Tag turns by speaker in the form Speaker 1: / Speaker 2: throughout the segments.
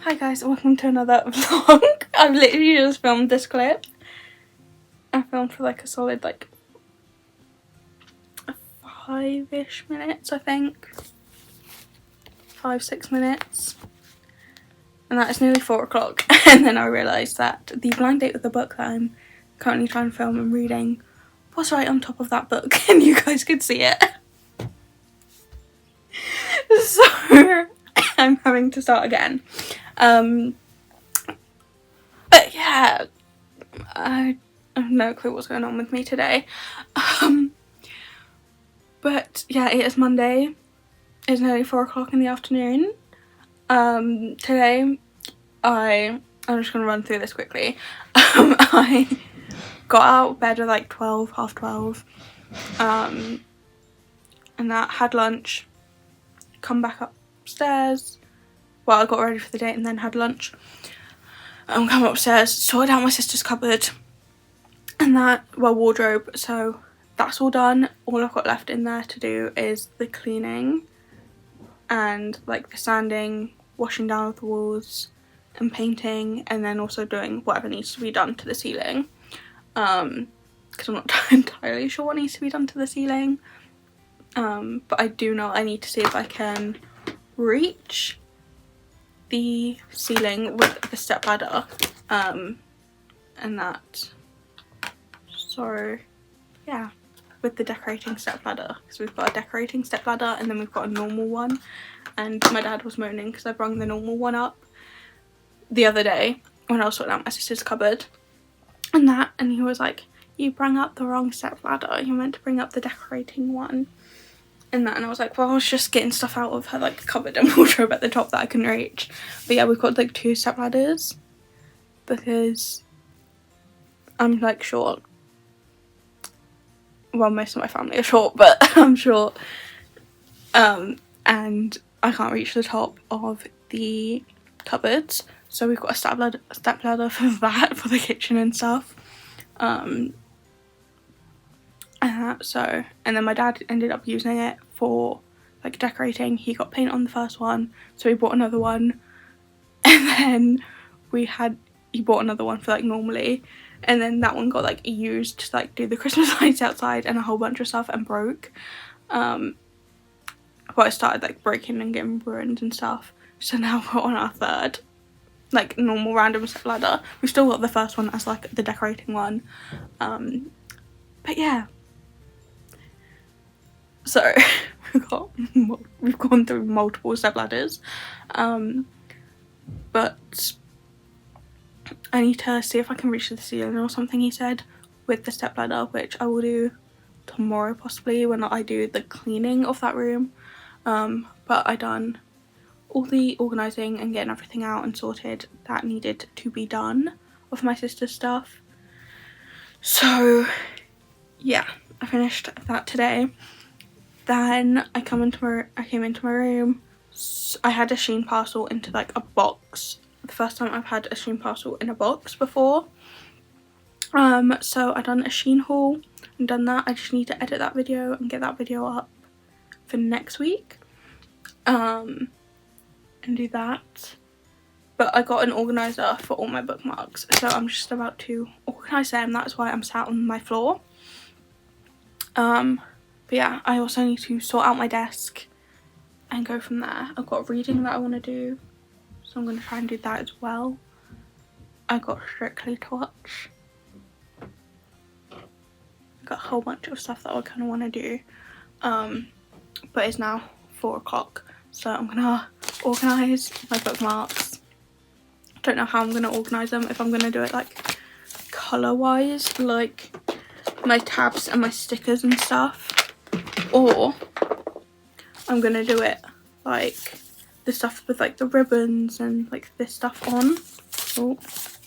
Speaker 1: Hi guys, welcome to another vlog. I've literally just filmed this clip. I filmed for like a solid 5-ish minutes, I think. 5-6 minutes. And that is nearly 4 o'clock. And then I realised that the blind date with the book that I'm currently trying to film and reading was right on top of that book and you guys could see it. So I'm having to start again. But yeah, I have no clue what's going on with me today. But yeah, it is Monday. It's nearly 4 o'clock in the afternoon. Today I'm just gonna run through this quickly. I got out of bed at like 12, half 12. And that, had lunch, come back upstairs. Well, I got ready for the date and then had lunch. Come upstairs, sorted out my sister's cupboard and that, well, wardrobe, so that's all done. All I've got left in there to do is the cleaning and like the sanding, washing down of the walls and painting, and then also doing whatever needs to be done to the ceiling, because I'm not entirely sure what needs to be done to the ceiling, but I do know I need to see if I can reach the ceiling with the step ladder, and that, so yeah, with the decorating step ladder, because we've got a decorating step ladder and then we've got a normal one, and my dad was moaning because I brung the normal one up the other day when I was sorting out my sister's cupboard and that, and he was like, you brung up the wrong step ladder, you meant to bring up the decorating one and that, and I was like, well, I was just getting stuff out of her like cupboard and wardrobe at the top that I couldn't reach. But yeah, we've got like 2 step ladders because I'm like short. Well, most of my family are short, but I'm short, and I can't reach the top of the cupboards, so we've got a step ladder for that, for the kitchen and stuff. And then my dad ended up using it for like decorating. He got paint on the first one, so he bought another one, and then he bought another one for like normally, and then that one got like used to like do the Christmas lights outside and a whole bunch of stuff and broke. Well, it started like breaking and getting ruined and stuff, so now we're on our third like normal random step ladder. We've still got the first one as like the decorating one, but yeah, so we've gone through multiple step ladders, but I need to see if I can reach the ceiling or something, he said, with the step ladder, which I will do tomorrow possibly when I do the cleaning of that room. But I done all the organising and getting everything out and sorted that needed to be done of my sister's stuff. So yeah, I finished that today. Then I came into my room. I had a Shein parcel into like a box. The first time I've had a Shein parcel in a box before. So I done a Shein haul and done that. I just need to edit that video and get that video up for next week. And do that. But I got an organiser for all my bookmarks, so I'm just about to organise them. That's why I'm sat on my floor. But yeah, I also need to sort out my desk and go from there. I've got reading that I want to do, so I'm going to try and do that as well. I got Strictly to watch. I got a whole bunch of stuff that I kind of want to do. But it's now 4 o'clock, so I'm going to organise my bookmarks. I don't know how I'm going to organise them, if I'm going to do it like colour wise, like my tabs and my stickers and stuff, or I'm going to do it like the stuff with like the ribbons and like this stuff on, oh,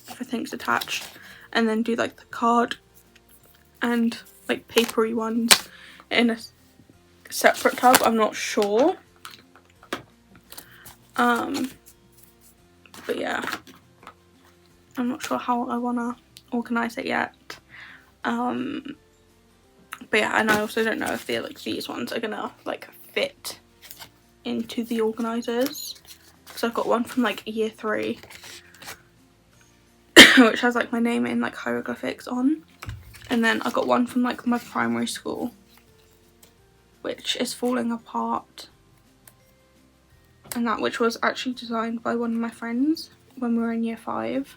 Speaker 1: everything's attached, and then do like the card and like papery ones in a separate tub. I'm not sure. But yeah, I'm not sure how I want to organise it yet. But yeah, and I also don't know if these ones are gonna like fit into the organisers, because because I've got one from like year 3 which has like my name in like hieroglyphics on, and then I got one from like my primary school which is falling apart, and that which was actually designed by one of my friends when we were in year 5.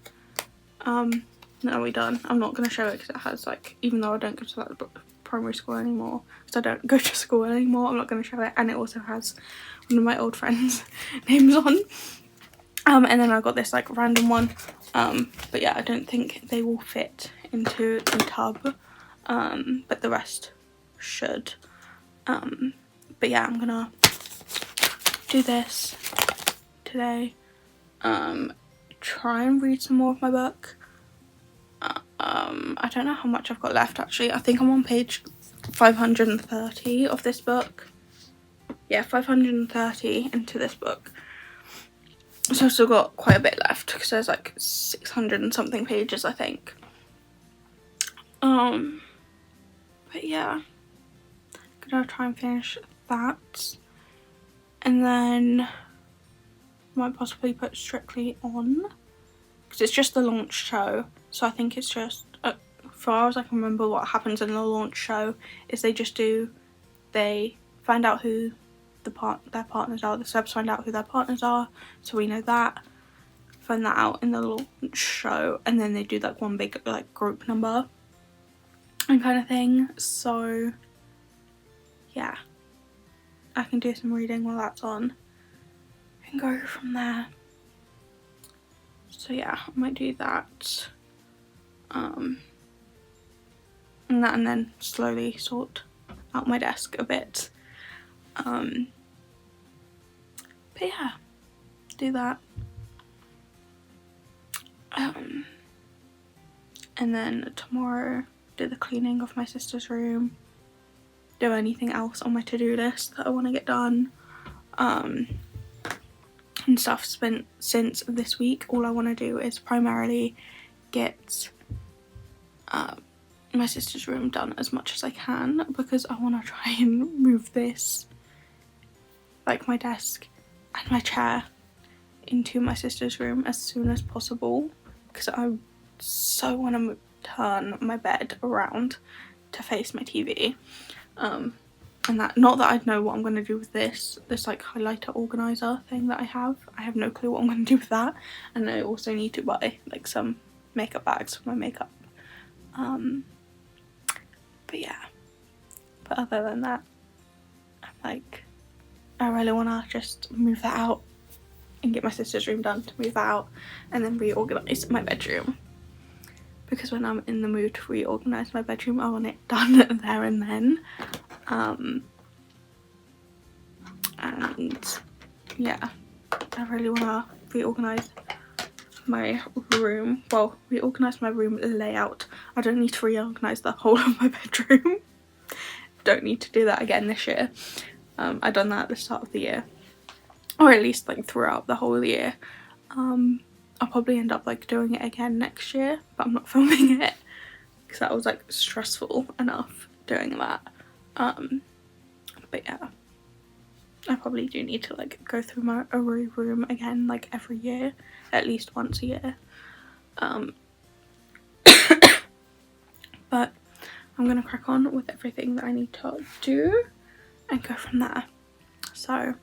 Speaker 1: Now we're done. I'm not going to show it because it has like, even though I don't go to that primary school anymore, because I don't go to school anymore, I'm not going to show it. And it also has one of my old friends' names on. And then I got this like random one, but yeah, I don't think they will fit into the tub, but the rest should. But yeah, I'm gonna do this today, try and read some more of my book. I don't know how much I've got left actually. I think I'm on page 530 of this book. Yeah, 530 into this book. So I've still got quite a bit left because there's like 600 and something pages, I think. But yeah, I'm gonna try and finish that, and then might possibly put Strictly on because it's just the launch show. So I think it's just, as far as I can remember, what happens in the launch show is they find out who their partners are. The subs find out who their partners are, so we know that. Find that out in the launch show, and then they do like one big like group number and kind of thing. So yeah, I can do some reading while that's on and go from there. So yeah, I might do that. And then slowly sort out my desk a bit. But yeah, do that. And then tomorrow do the cleaning of my sister's room. Do anything else on my to-do list that I want to get done. And stuff. Since this week, all I want to do is primarily get my sister's room done as much as I can, because I want to try and move this, like my desk and my chair, into my sister's room as soon as possible, because I so want to turn my bed around to face my TV. And that, not that I know what I'm going to do with this like highlighter organizer thing that I have no clue what I'm going to do with that. And I also need to buy like some makeup bags for my makeup. But yeah, but other than that, I'm like, I really want to just move that out and get my sister's room done, to move that out and then reorganise my bedroom, because when I'm in the mood to reorganise my bedroom, I want it done there and then. And yeah, I really want to reorganise my room. Well, reorganise my room layout. I don't need to reorganise the whole of my bedroom. Don't need to do that again this year. I done that at the start of the year, or at least like throughout the whole year. I'll probably end up like doing it again next year, but I'm not filming it because that was like stressful enough doing that. But yeah, I probably do need to like go through my room again like every year, at least once a year. But I'm gonna crack on with everything that I need to do and go from there. So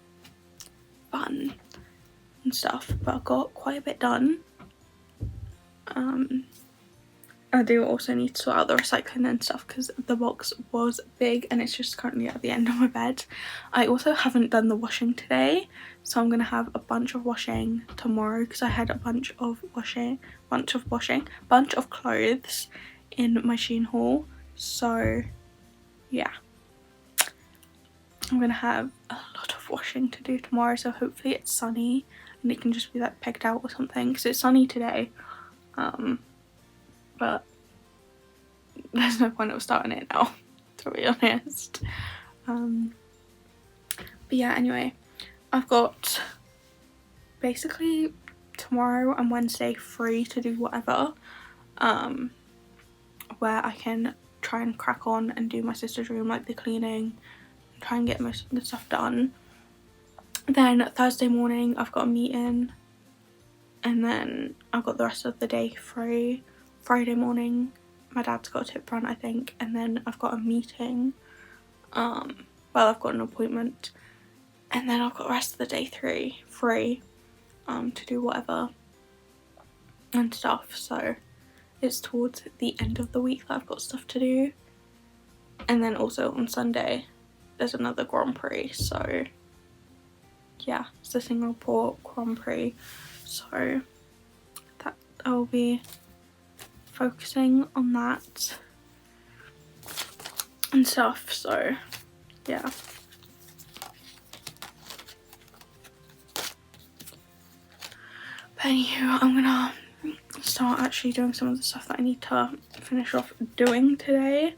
Speaker 1: fun and stuff, but I've got quite a bit done. I do also need to sort out the recycling and stuff because the box was big and it's just currently at the end of my bed. I also haven't done the washing today, so I'm gonna have a bunch of washing tomorrow because I had a bunch of clothes in my Shein haul. So yeah, I'm gonna have a lot of washing to do tomorrow, so hopefully it's sunny and it can just be like pegged out or something, because it's sunny today. But there's no point of starting it now, to be honest. But yeah, anyway, I've got basically tomorrow and Wednesday free to do whatever, where I can try and crack on and do my sister's room, like the cleaning, and try and get most of the stuff done. Then Thursday morning I've got a meeting, and then I've got the rest of the day free. Friday morning my dad's got a tip run, I think, and then I've got a meeting, well, I've got an appointment, and then I've got the rest of the day free to do whatever and stuff. So it's towards the end of the week that I've got stuff to do. And then also on Sunday there's another Grand Prix, so yeah, it's the Singapore Grand Prix, so that I'll be focusing on that and stuff. So yeah. But anywho, I'm gonna start actually doing some of the stuff that I need to finish off doing today,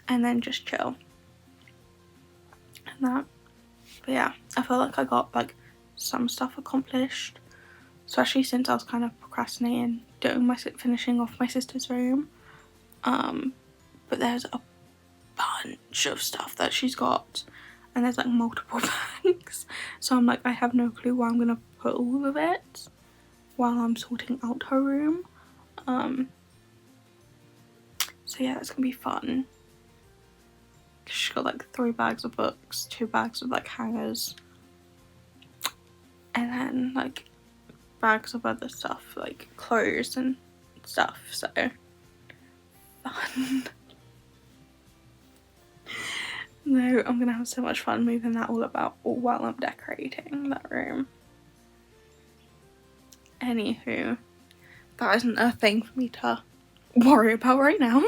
Speaker 1: and then just chill and that. But yeah, I feel like I got like some stuff accomplished, especially since I was kind of procrastinating doing finishing off my sister's room. But there's a bunch of stuff that she's got, and there's like multiple bags, so I'm like, I have no clue where I'm gonna put all of it while I'm sorting out her room. So yeah, that's gonna be fun. She's got like 3 bags of books, 2 bags of like hangers, and then like bags of other stuff like clothes and stuff, so fun. No, I'm gonna have so much fun moving that all about while I'm decorating that room. Anywho, that isn't a thing for me to worry about right now.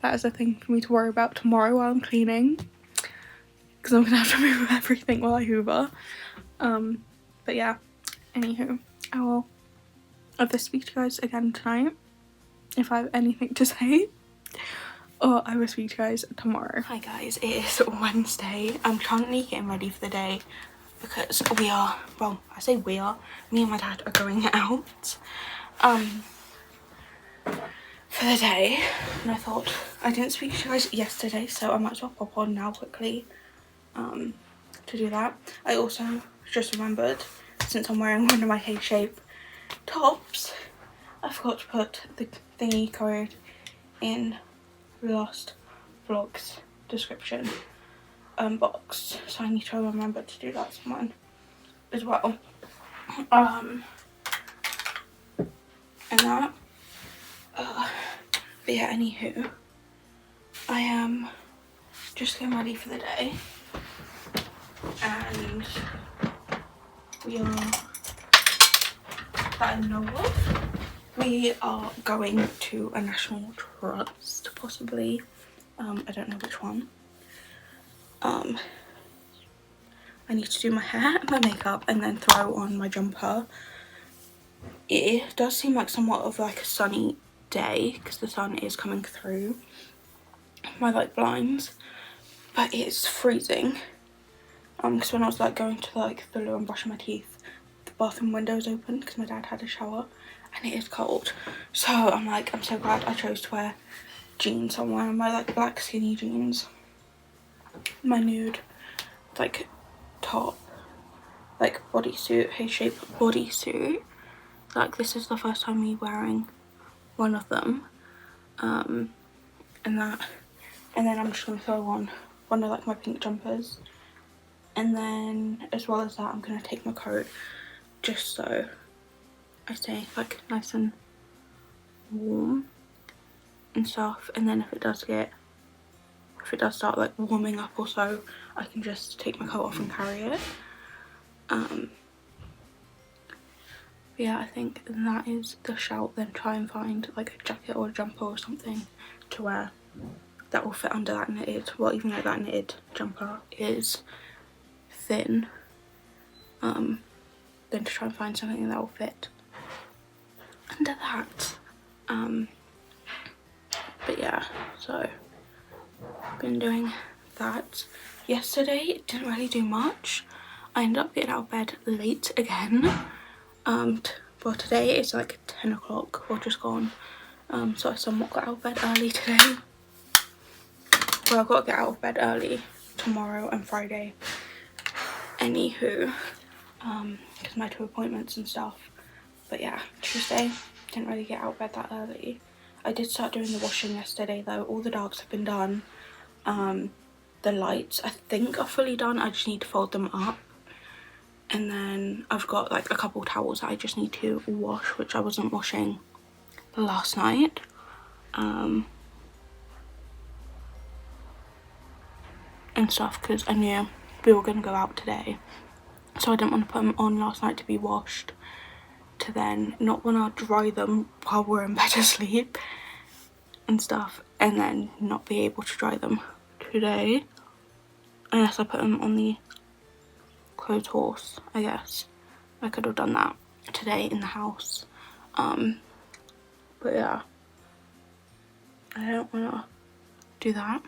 Speaker 1: That is a thing for me to worry about tomorrow while I'm cleaning, because I'm gonna have to move everything while I hoover. But yeah, anywho, I will either speak to you guys again tonight if I have anything to say, or I will speak to you guys tomorrow. Hi guys, it is Wednesday. I'm currently getting ready for the day because we are, well, I say we are, me and my dad are going out for the day, and I thought I didn't speak to you guys yesterday, so I might as well pop on now quickly to do that. I also just remembered, since I'm wearing one of my H-shape tops, I forgot to put the thingy code in the last vlog's description box, so I need to remember to do that someone as well. And that but yeah, anywho, I am just getting ready for the day, and we are, that I know of, we are going to a national trust, possibly. I don't know which one. I need to do my hair and my makeup and then throw on my jumper. It does seem like somewhat of like a sunny day because the sun is coming through my like blinds, but it's freezing. Because when I was like going to like the loo and brushing my teeth, the bathroom windows open because my dad had a shower, and it is cold. So I'm like, I'm so glad I chose to wear jeans. I'm wearing my like black skinny jeans, my nude like top, like bodysuit, H-shaped bodysuit. Like this is the first time me wearing one of them, and then I'm just gonna throw on one of like my pink jumpers, and then as well as that I'm gonna take my coat just so I stay like nice and warm and stuff, and then if it does start like warming up or so, I can just take my coat off and carry it. Yeah, I think that is the shout. Then try and find like a jacket or a jumper or something to wear that will fit under that knitted, well, even though that knitted jumper is thin, then to try and find something that will fit under that. But yeah, so I've been doing that. Yesterday didn't really do much. I ended up getting out of bed late again. Well, today it's like 10 o'clock or just gone, so I somewhat got out of bed early today. Well, I've got to get out of bed early tomorrow and Friday anywho, because my 2 appointments and stuff. But yeah, Tuesday, didn't really get out of bed that early. I did start doing the washing yesterday though. All the dogs have been done. The lights I think are fully done. I just need to fold them up. And then I've got like a couple towels that I just need to wash, which I wasn't washing last night. And stuff, because I knew we were going to go out today. So I didn't want to put them on last night to be washed, to then not want to dry them while we're in bed asleep and stuff, and then not be able to dry them today unless I put them on the clothes horse. I guess I could have done that today in the house, but yeah, I don't want to do that.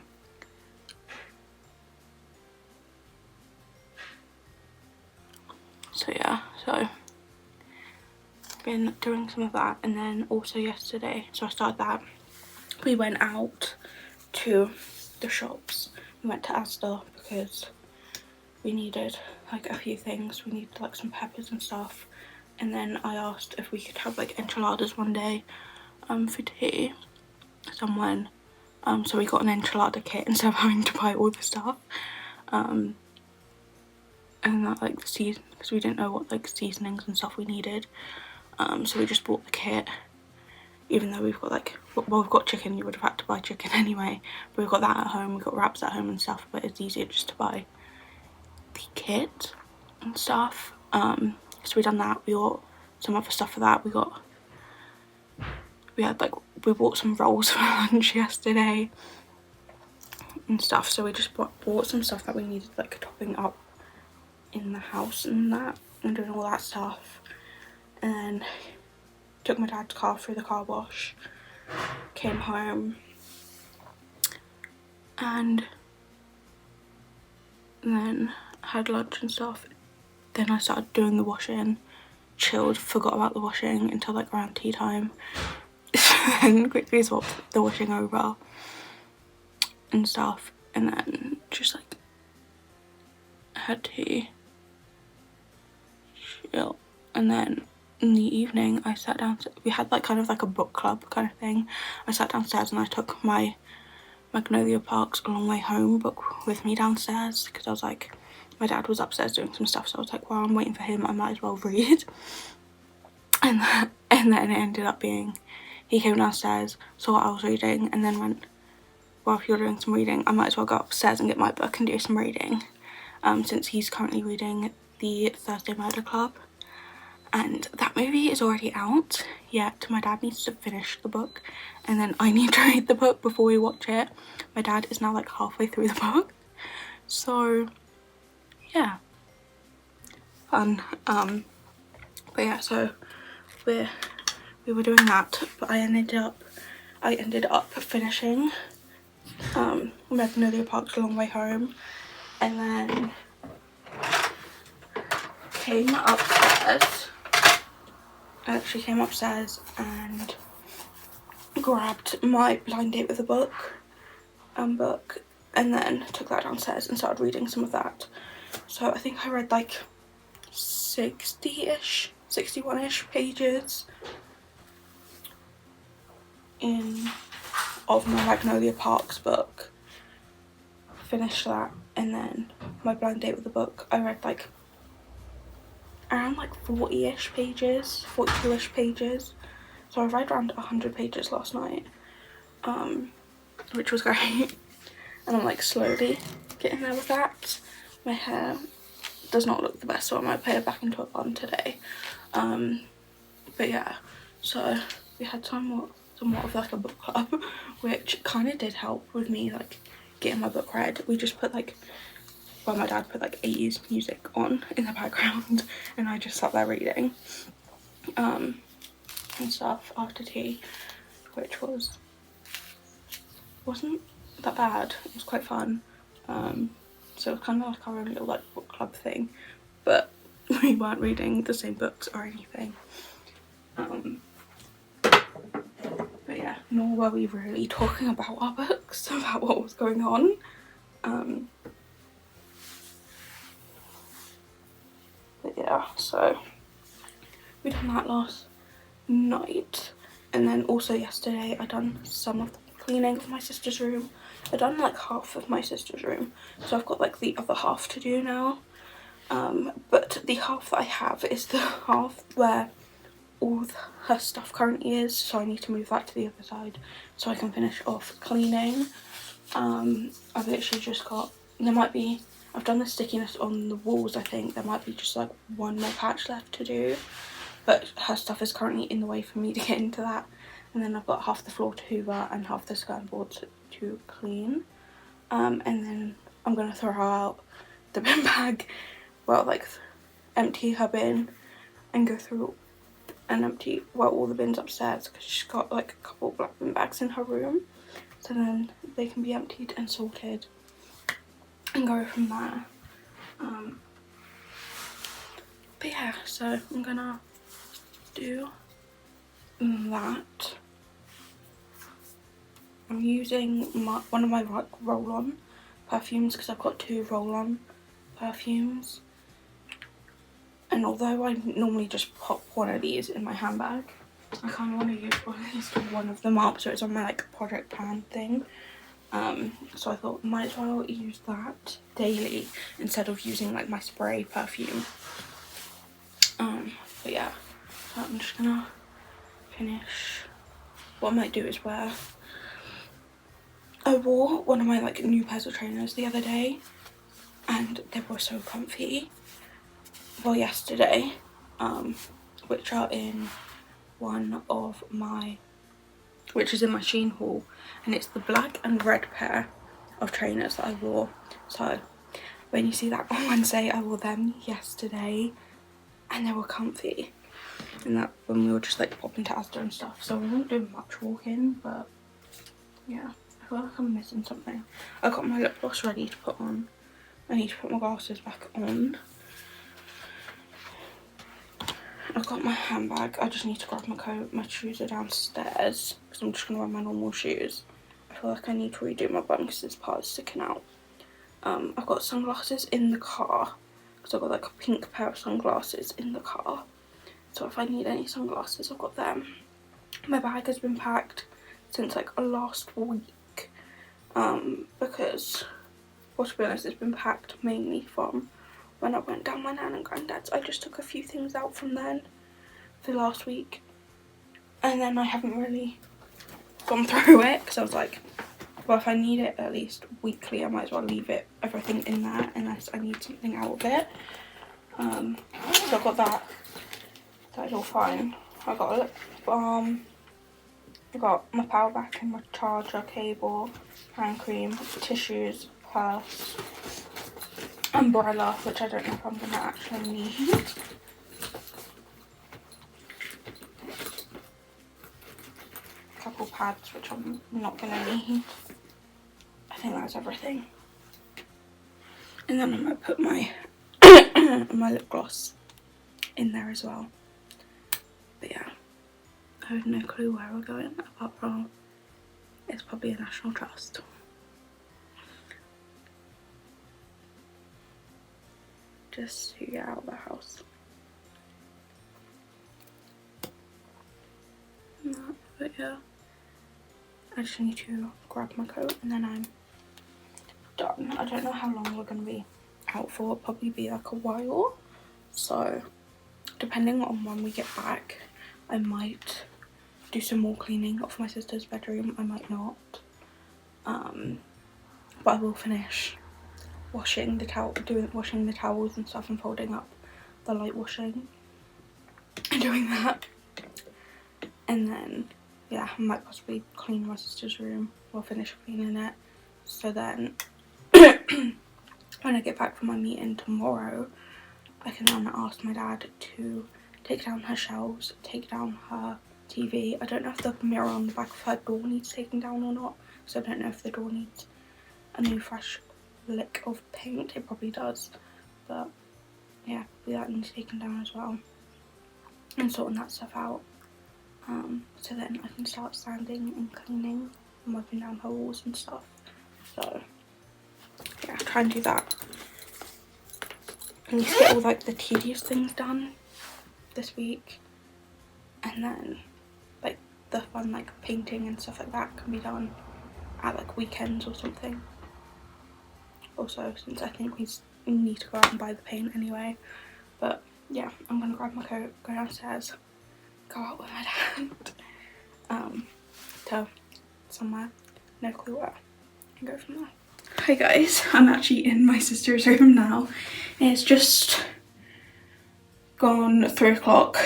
Speaker 1: So yeah, so been doing some of that. And then also yesterday, so I started that, we went out to the shops. We went to Asda because we needed like a few things. We needed like some peppers and stuff, and then I asked if we could have like enchiladas one day for tea, someone, so we got an enchilada kit instead of having to buy all the stuff, and that like the season, because we didn't know what like seasonings and stuff we needed, so we just bought the kit. Even though we've got like, well, we've got chicken, you would have had to buy chicken anyway, but we've got that at home, we've got wraps at home and stuff, but it's easier just to buy the kit and stuff. So we done that. We got some other stuff for that. We bought some rolls for lunch yesterday and stuff, so we just bought some stuff that we needed like topping up in the house and that, and doing all that stuff. And then took my dad's car through the car wash, came home, and then had lunch and stuff. Then I started doing the washing, chilled, forgot about the washing until like around tea time. Then quickly swapped the washing over and stuff, and then just like had tea, chill. And then in the evening I sat down, we had like kind of like a book club kind of thing. I sat downstairs and I took my Magnolia Park's A Long Way Home book with me downstairs, because I was like, my dad was upstairs doing some stuff, so I was like, well, I'm waiting for him, I might as well read. And then it ended up being, he came downstairs, saw what I was reading, and then went, well, if you're doing some reading, I might as well go upstairs and get my book and do some reading, since he's currently reading the Thursday Murder Club. And that movie is already out, yet my dad needs to finish the book, and then I need to read the book before we watch it. My dad is now like halfway through the book, so yeah, fun. But yeah, so we were doing that, but I ended up finishing Magnolia Park's A Long Way Home, and then came upstairs. I actually came upstairs and grabbed my Blind Date with a Book and then took that downstairs and started reading some of that. So I think I read like 60-ish, 61-ish pages of my Magnolia Park's book. Finished that, and then my Blind Date with the Book, I read like around like 40-ish pages, 42-ish pages. So I read around 100 pages last night, which was great. And I'm like slowly getting there with that. My hair does not look the best, so I might put it back into a bun today. But yeah, so we had somewhat of like a book club, which kind of did help with me like getting my book read. We just put like, well, my dad put like 80s music on in the background, and I just sat there reading and stuff after tea, which wasn't that bad. It was quite fun. So it was kind of like our own little like book club thing, but we weren't reading the same books or anything. But yeah, nor were we really talking about our books, about what was going on. yeah, so we done that last night. And then also yesterday I done some of the cleaning of my sister's room. I done like half of my sister's room, so I've got like the other half to do now. But the half that I have is the half where all her stuff currently is, so I need to move that to the other side so I can finish off cleaning. I've literally just got, I've done the stickiness on the walls. I think there might be just like one more patch left to do, but her stuff is currently in the way for me to get into that. And then I've got half the floor to hoover and half the skirting board to clean. And then I'm gonna throw her out the bin bag, well, like empty her bin and go through and empty, well, all the bins upstairs, because she's got like a couple black bin bags in her room, so then they can be emptied and sorted and go from there. But yeah, so I'm gonna do that. I'm using one of my roll-on perfumes because I've got 2 roll-on perfumes, and although I normally just pop one of these in my handbag, I kind of want to use one of them up, so it's on my like project plan thing. So I thought might as well use that daily instead of using like my spray perfume. But yeah, so I'm just gonna finish. What I might do is I wore one of my like new pairs of trainers the other day and they were so comfy. Well, yesterday, which are in which is in my Shein haul, and it's the black and red pair of trainers that I wore. So when you see that on Wednesday, I wore them yesterday and they were comfy, and that when we were just like popping to Asda and stuff, so we won't do much walking, but yeah, I feel like I'm missing something. I got my lip gloss ready to put on. I need to put my glasses back on. I've got my handbag. I just need to grab my coat. My shoes are downstairs because I'm just going to wear my normal shoes. I feel like I need to redo my bun because this part is sticking out. I've got sunglasses in the car because I've got like a pink pair of sunglasses in the car. So if I need any sunglasses, I've got them. My bag has been packed since like last week because, well, to be honest, it's been packed mainly from when I went down my nan and granddad's. I just took a few things out from then for last week, and then I haven't really gone through it because I was like, well, if I need it at least weekly, I might as well leave everything in there unless I need something out of it. So I've got that. That is all fine. I got a lip balm. I got my power bank and my charger cable, hand cream, tissues, purse, umbrella, which I don't know if I'm gonna actually need. A couple pads, which I'm not gonna need. I think that's everything. And then I'm gonna put my my lip gloss in there as well. But yeah, I have no clue where we're going apart from it's probably a National Trust. Just to get out of the house. But yeah, I just need to grab my coat and then I'm done. I don't know how long we're going to be out for. It'll probably be like a while. So depending on when we get back, I might do some more cleaning of my sister's bedroom. I might not. But I will finish washing the towels and stuff and folding up the light washing and doing that. And then yeah, I might possibly clean my sister's room or finish cleaning it. So then when I get back from my meeting tomorrow, I can then ask my dad to take down her shelves, take down her TV. I don't know if the mirror on the back of her door needs taking down or not, so I don't know if the door needs a new fresh lick of paint. It probably does, but yeah, probably that needs taken down as well, and sorting that stuff out. So then I can start sanding and cleaning and wiping down her walls and stuff. So yeah, I'll try and do that I need to get all like the tedious things done this week, and then like the fun like painting and stuff like that can be done at like weekends or something. Also, since I think we need to go out and buy the paint anyway. But yeah, I'm gonna grab my coat, go downstairs, go out with my dad to somewhere, no clue where, and go from there. Hi guys, I'm actually in my sister's room now. It's just gone 3 o'clock.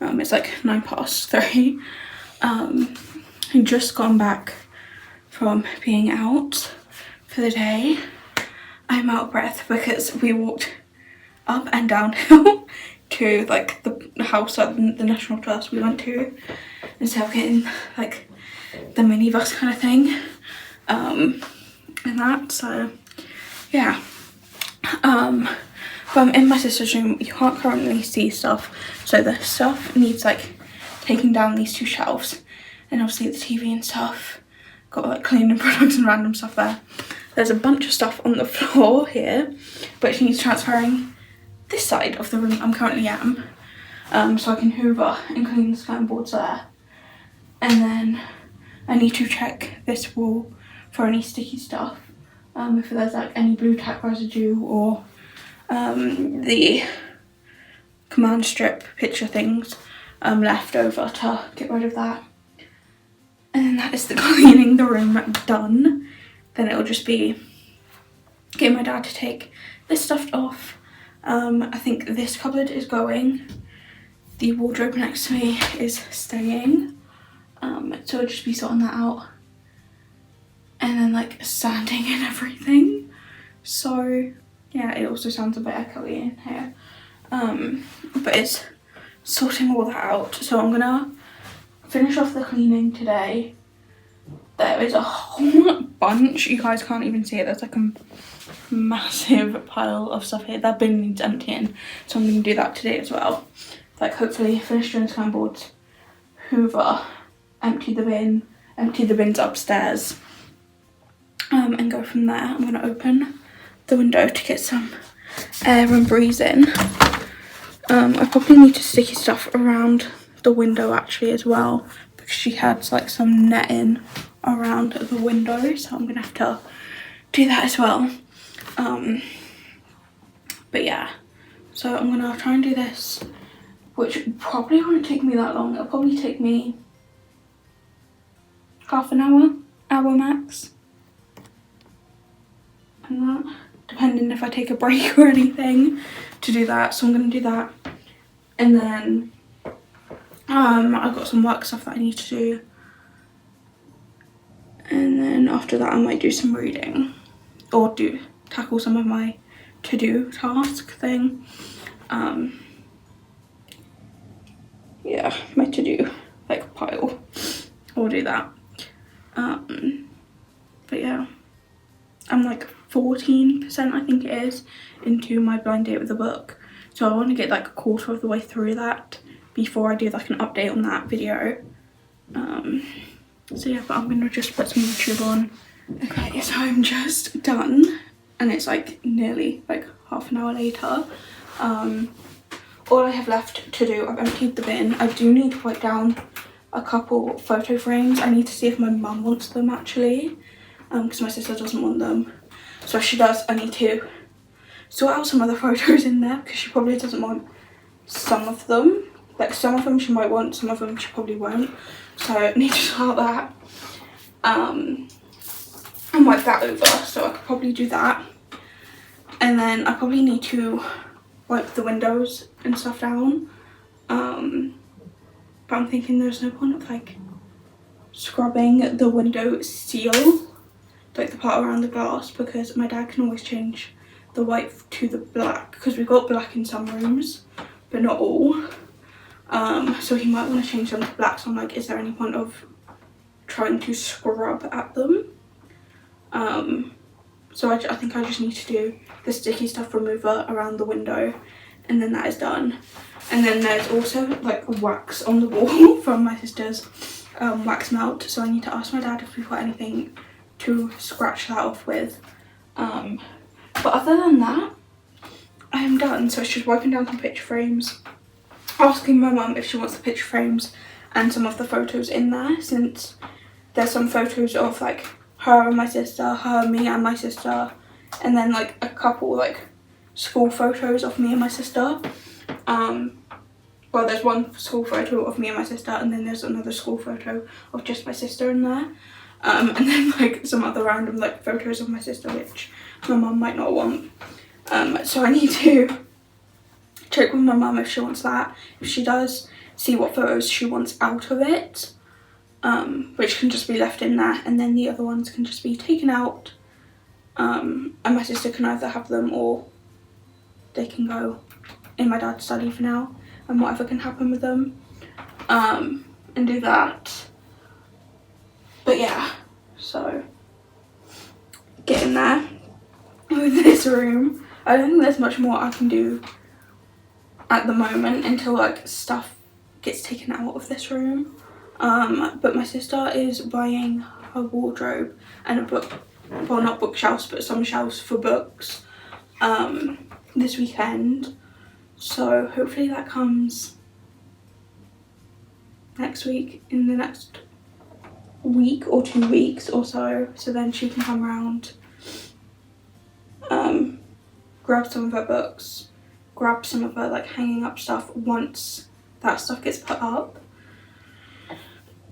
Speaker 1: It's like 3:09. I've just gone back from being out for the day. I'm out of breath because we walked up and downhill to like the house at the National Trust we went to, instead of getting like the minibus kind of thing, and that. So yeah, but I'm in my sister's room. You can't currently see stuff, so the stuff needs like taking down these 2 shelves, and obviously the TV and stuff. Got like cleaning products and random stuff there. There's a bunch of stuff on the floor here, but she needs transferring this side of the room I'm currently am, so I can hoover and clean the skirting boards there. And then I need to check this wall for any sticky stuff, if there's like any blue tack residue or the command strip picture things left over, to get rid of that. And then that is the cleaning the room done. Then it'll just be getting my dad to take this stuff off. I think this cupboard is going. The wardrobe next to me is staying. So I'll just be sorting that out. And then like sanding and everything. So yeah, it also sounds a bit echoey in here. But it's sorting all that out. So I'm gonna finish off the cleaning today. There is a whole bunch, you guys can't even see it, there's like a massive pile of stuff here. That bin needs emptying, so I'm going to do that today as well. Like hopefully finish doing skirting boards, hoover, empty the bins upstairs, and go from there. I'm going to open the window to get some air and breeze in. I probably need to sticky stuff around the window actually as well, because she had like some netting around the window, so I'm gonna have to do that as well. But yeah, so I'm gonna try and do this, which probably won't take me that long. It'll probably take me half an hour max, and that, depending if I take a break or anything to do that. So I'm gonna do that, and then I've got some work stuff that I need to do, and then after that I might do some reading or tackle some of my to-do task thing. Yeah, my to-do like pile. I'll do that. But yeah, I'm like 14% I think it is into my blind date with the book, so I want to get like a quarter of the way through that before I do like an update on that video. So yeah, but I'm gonna just put some YouTube on. Okay, so I'm just done, and it's like nearly like half an hour later. All I have left to do, I've emptied the bin. I do need to write down a couple photo frames. I need to see if my mum wants them actually, because my sister doesn't want them. So if she does, I need to sort out some other photos in there, because she probably doesn't want some of them. Like some of them she might want, some of them she probably won't. So I need to sort that and wipe that over. So I could probably do that. And then I probably need to wipe the windows and stuff down. But I'm thinking there's no point of like scrubbing the window seal, like the part around the glass, because my dad can always change the white to the black, because we've got black in some rooms but not all. So he might want to change them to black, so I'm like, is there any point of trying to scrub at them? So I think I just need to do the sticky stuff remover around the window, and then that is done. And then there's also like wax on the wall from my sister's wax melt, so I need to ask my dad if we've got anything to scratch that off with. But other than that, I'm done, so it's just wiping down some picture frames, asking my mum if she wants the picture frames and some of the photos in there, since there's some photos of like her and my sister, her, me and my sister, and then like a couple like school photos of me and my sister. Well, there's one school photo of me and my sister, and then there's another school photo of just my sister in there, and then like some other random like photos of my sister which my mum might not want. So I need to check with my mum if she wants that. If she does, see what photos she wants out of it, which can just be left in there, and then the other ones can just be taken out, and my sister can either have them or they can go in my dad's study for now, and whatever can happen with them, and do that. But yeah, so getting there with this room. I don't think there's much more I can do at the moment until like stuff gets taken out of this room. But my sister is buying her wardrobe and a book, well, not bookshelves but some shelves for books, this weekend, so hopefully that comes next week, in the next week or 2 weeks or so, so then she can come around, grab some of her books, grab some of her like hanging up stuff once that stuff gets put up,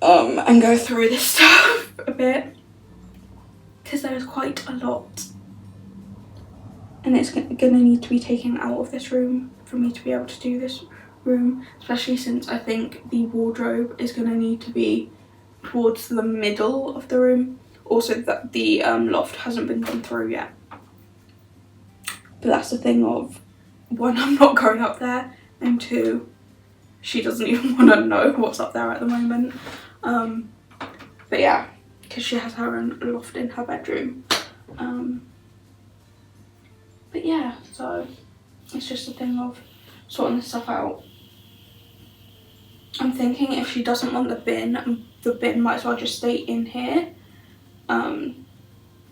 Speaker 1: and go through this stuff a bit, because there's quite a lot and it's gonna need to be taken out of this room for me to be able to do this room, especially since I think the wardrobe is gonna need to be towards the middle of the room. Also that the loft hasn't been gone through yet, but that's the thing of, one, I'm not going up there, and two, she doesn't even want to know what's up there at the moment. But yeah, because she has her own loft in her bedroom. But yeah, so it's just a thing of sorting this stuff out. I'm thinking if she doesn't want the bin might as well just stay in here,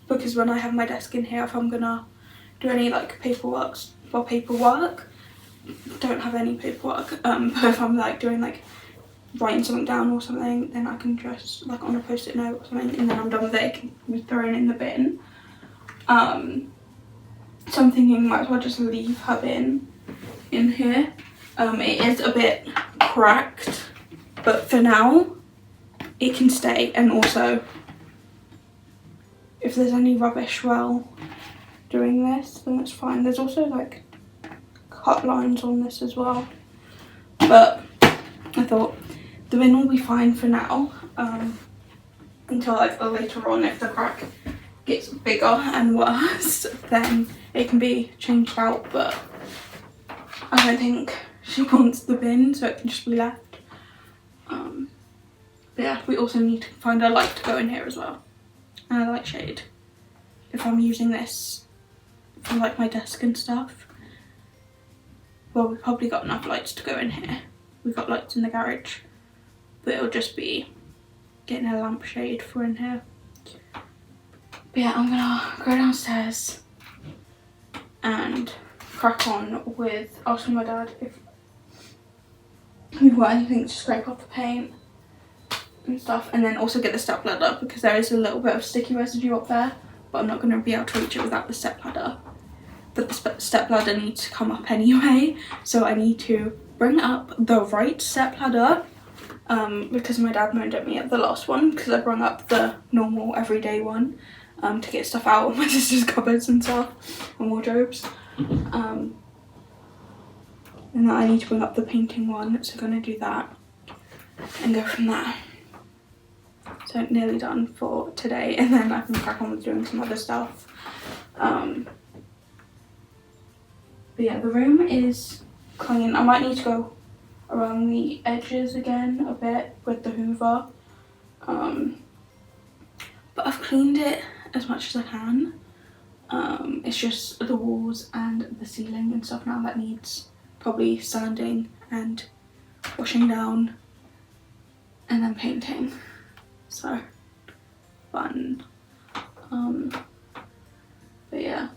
Speaker 1: because when I have my desk in here, if I'm gonna do any like paperwork, don't have any paperwork, but if I'm like doing like writing something down or something, then I can just like on a post-it note or something, and then I'm done with it, it can be thrown in the bin. So I'm thinking might as well just leave her bin in here. It is a bit cracked, but for now it can stay, and also if there's any rubbish while doing this, then it's fine. There's also like cut lines on this as well, but I thought the bin will be fine for now, until like later on, if the crack gets bigger and worse, then it can be changed out, but I don't think she wants the bin, so it can just be left. But yeah, we also need to find a light to go in here as well, and a light shade if I'm using this for like my desk and stuff. Well, we've probably got enough lights to go in here. We've got lights in the garage, but it'll just be getting a lampshade for in here. But yeah, I'm gonna go downstairs and crack on with asking my dad if we've got anything to scrape off the paint and stuff, and then also get the step ladder, because there is a little bit of sticky residue up there, but I'm not going to be able to reach it without the step ladder. But the step ladder needs to come up anyway, so I need to bring up the right step ladder, because my dad moaned at me at the last one because I brought up the normal everyday one, to get stuff out of my sister's cupboards and stuff and wardrobes, and then I need to bring up the painting one, so I'm going to do that and go from there. So nearly done for today, and then I can crack on with doing some other stuff. But yeah, the room is clean. I might need to go around the edges again a bit with the hoover, but I've cleaned it as much as I can. It's just the walls and the ceiling and stuff now that needs probably sanding and washing down and then painting, so fun. But yeah,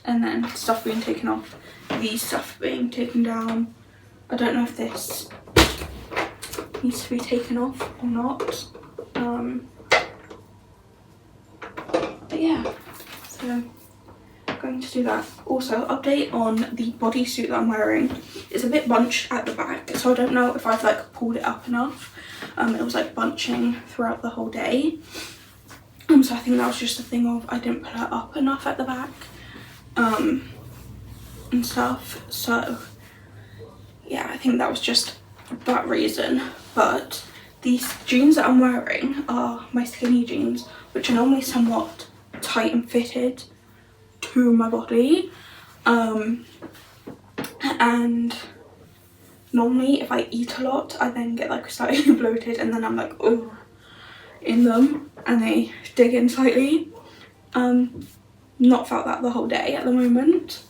Speaker 1: and then stuff being taken off, these stuff being taken down. I don't know if this needs to be taken off or not. But yeah, so I'm going to do that. Also, update on the bodysuit that I'm wearing. It's a bit bunched at the back, so I don't know if I've like pulled it up enough. It was like bunching throughout the whole day. So I think that was just a thing of I didn't put it up enough at the back, and stuff. So yeah, I think that was just that reason. But these jeans that I'm wearing are my skinny jeans, which are normally somewhat tight and fitted to my body, and normally if I eat a lot I then get like slightly bloated, and then I'm like, oh, in them, and they dig in slightly. Not felt that the whole day at the moment.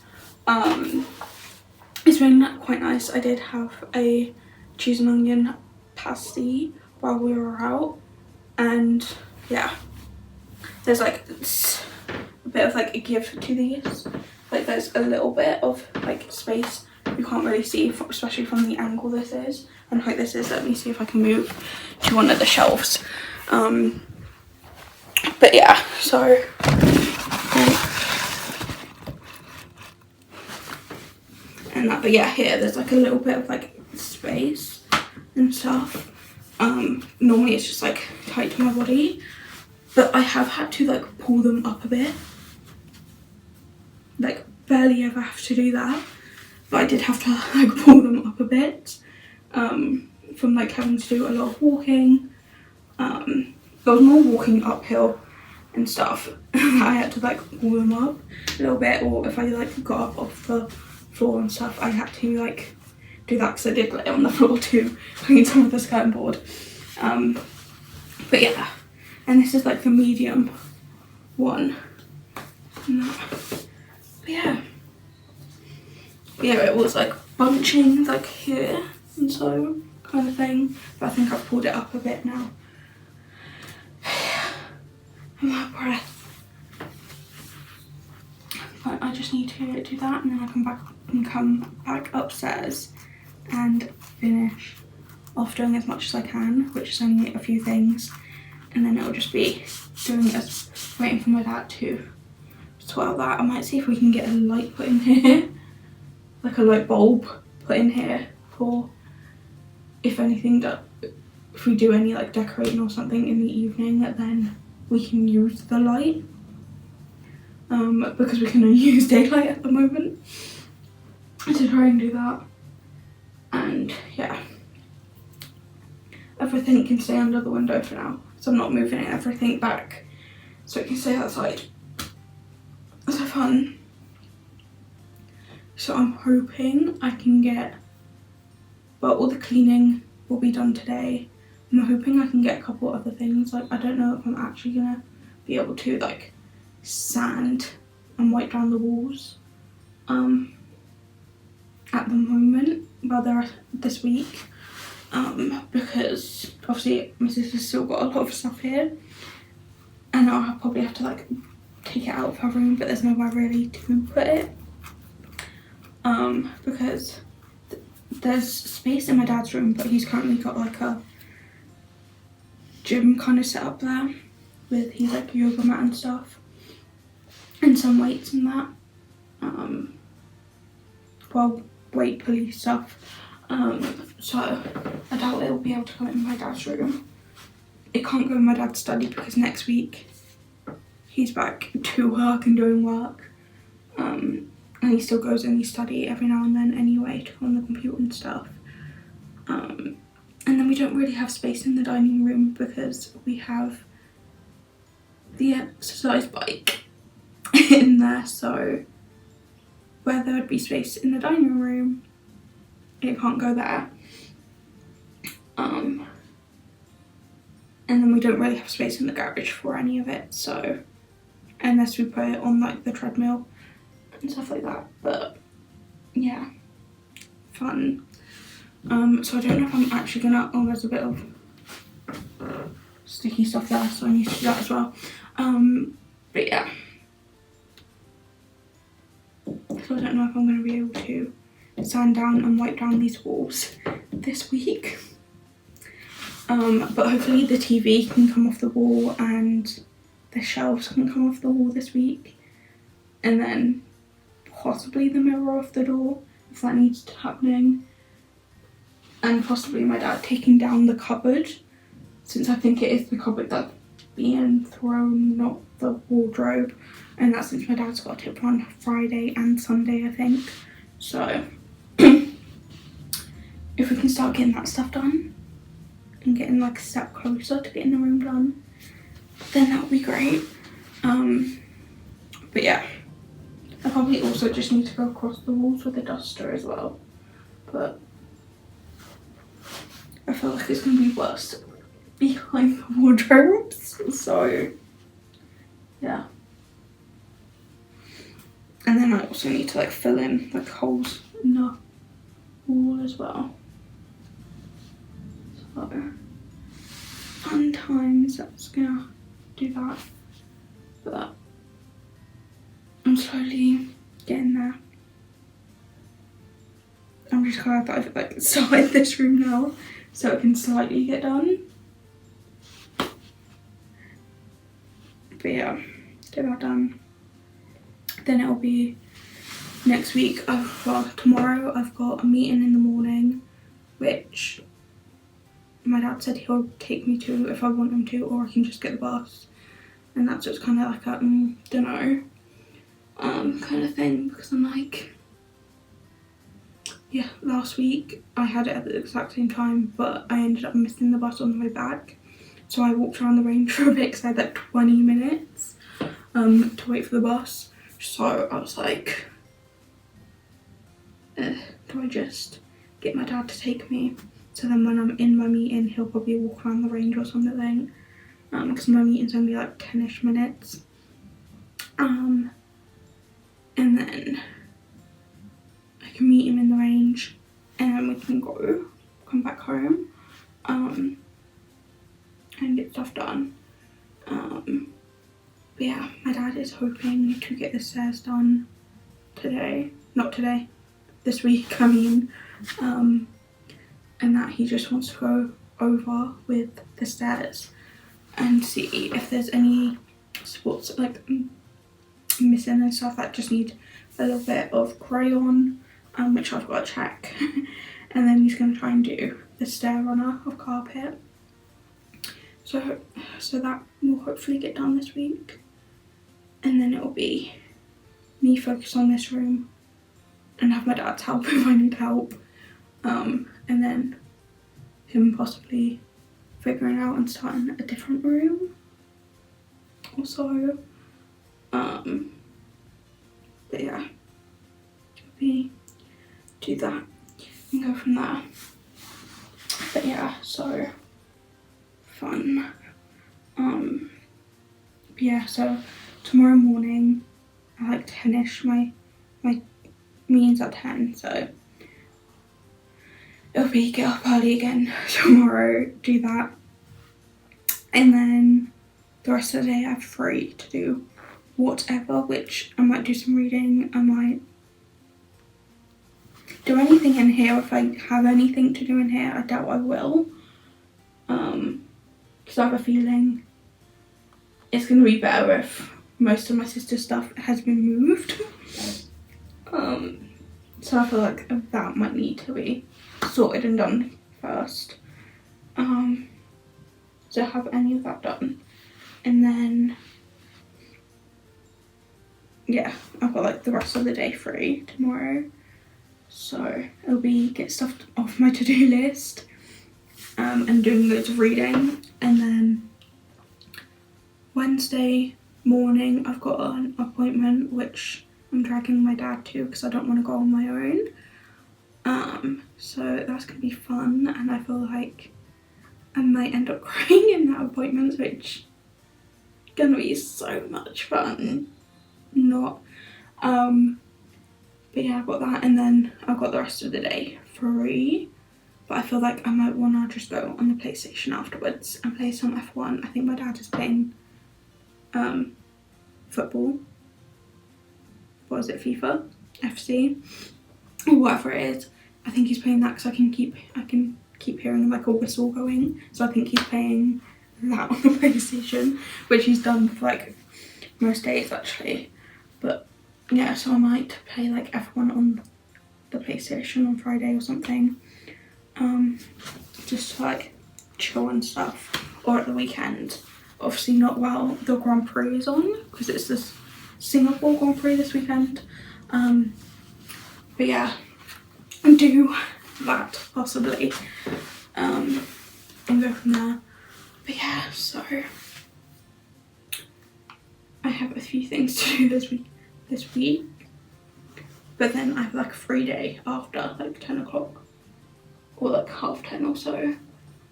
Speaker 1: It's been quite nice. I did have a cheese and onion pasty while we were out, and yeah, there's like a bit of like a give to these. Like there's a little bit of like space you can't really see, especially from the angle this is and height this is. Let me see if I can move to one of the shelves. But yeah, so and that, but yeah, here there's like a little bit of like space and stuff. Normally it's just like tight to my body, but I have had to like pull them up a bit. Like barely ever have to do that, but I did have to like pull them up a bit, from like having to do a lot of walking. There was more walking uphill and stuff. I had to like pull them up a little bit, or if I like got up off the floor and stuff, I had to like do that because I did lay on the floor to clean some of the skirting board. But yeah, and this is like the medium one. But yeah, it was like bunching like here and so kind of thing, but I think I've pulled it up a bit now. I'm out of breath, but I just need to do that, and then I come back upstairs and finish off doing as much as I can, which is only a few things, and then it'll just be waiting for my dad to swell that. I might see if we can get a light put in here, like a light bulb put in here for if we do any like decorating or something in the evening, then we can use the light, because we can only use daylight at the moment, to try and do that. And yeah, everything can stay under the window for now, so I'm not moving everything back so it can stay outside. So fun. So I'm hoping I can get, well, all the cleaning will be done today. I'm hoping I can get a couple other things. Like I don't know if I'm actually gonna be able to like sand and wipe down the walls at the moment, while they're this week, because obviously my sister's still got a lot of stuff here, and I'll probably have to like take it out of her room, but there's nowhere really to put it, because there's space in my dad's room, but he's currently got like a gym kind of set up there with his like yoga mat and stuff and some weights and that, well, weight police stuff, so I doubt it'll be able to come in my dad's room. It can't go in my dad's study because next week he's back to work and doing work, and he still goes in his study every now and then anyway to go on the computer and stuff. And then we don't really have space in the dining room because we have the exercise bike in there, so where there would be space in the dining room, it can't go there. And then we don't really have space in the garage for any of it, so unless we put it on like the treadmill and stuff like that. But yeah, fun. So I don't know if I'm actually gonna, oh, there's a bit of sticky stuff there, so I need to do that as well. But yeah, so I don't know if I'm going to be able to sand down and wipe down these walls this week. But hopefully the TV can come off the wall and the shelves can come off the wall this week, and then possibly the mirror off the door if that needs happening, and possibly my dad taking down the cupboard, since I think it is the cupboard that's being thrown, not the wardrobe, and that's since my dad's got a tip on Friday and Sunday, I think. So if we can start getting that stuff done and getting like a step closer to getting the room done, then that would be great. But yeah, I probably also just need to go across the walls with a duster as well, but I feel like it's going to be worse behind the wardrobes, so yeah. And then I also need to like fill in like holes in the wall as well. So fun times, that's gonna do that. But I'm slowly getting there. I'm just glad that I've like started this room now, so it can slightly get done. But yeah, get that done. Then it'll be next week. Tomorrow I've got a meeting in the morning, which my dad said he'll take me to if I want him to, or I can just get the bus. And that's just kind of like a dunno kind of thing, because I'm like, yeah, last week I had it at the exact same time, but I ended up missing the bus on the way back. So I walked around the range for a bit because I had like 20 minutes to wait for the bus. So I was like, do I just get my dad to take me? So then when I'm in my meeting, he'll probably walk around the range or something, because my meeting's only like 10ish minutes. And then I can meet him in the range, and then we can come back home, and get stuff done. But yeah, my dad is hoping to get the stairs done this week, I mean, and that he just wants to go over with the stairs and see if there's any spots like missing and stuff that just need a little bit of crayon, which I've got to check. And then he's going to try and do the stair runner of carpet. So that will hopefully get done this week, and then it'll be me focus on this room and have my dad's help if I need help, and then him possibly figuring out and starting a different room also. But yeah, we do that and go from there. But yeah, so fun. Yeah, so tomorrow morning I like 10ish, my meeting's at 10, so it'll be get up early again tomorrow, do that, and then the rest of the day I'm free to do whatever, which I might do some reading, I might do anything in here. If I have anything to do in here, I doubt I will, because I have a feeling it's going to be better if most of my sister's stuff has been moved. So I feel like that might need to be sorted and done first, to have any of that done. And then yeah, I've got like the rest of the day free tomorrow, so it'll be get stuff off my to-do list, and doing loads of reading. And then Wednesday morning I've got an appointment which I'm dragging my dad to because I don't want to go on my own, so that's gonna be fun, and I feel like I might end up crying in that appointment, which is gonna be so much fun. But yeah, I've got that, and then I've got the rest of the day free, but I feel like I might want to just go on the PlayStation afterwards and play some F1. I think my dad is playing football. What is it, FIFA? FC or whatever it is. I think he's playing that because I can keep hearing like a whistle going. So I think he's playing that on the PlayStation, which he's done for like most days actually. But yeah, so I might play like F1 on the PlayStation on Friday or something. Just to like chill and stuff, or at the weekend. Obviously not while the Grand Prix is on, because it's this Singapore Grand Prix this weekend. But yeah, do that possibly, and go from there. But yeah, so I have a few things to do this week, but then I have like a free day after like 10 o'clock or like 10:30 or so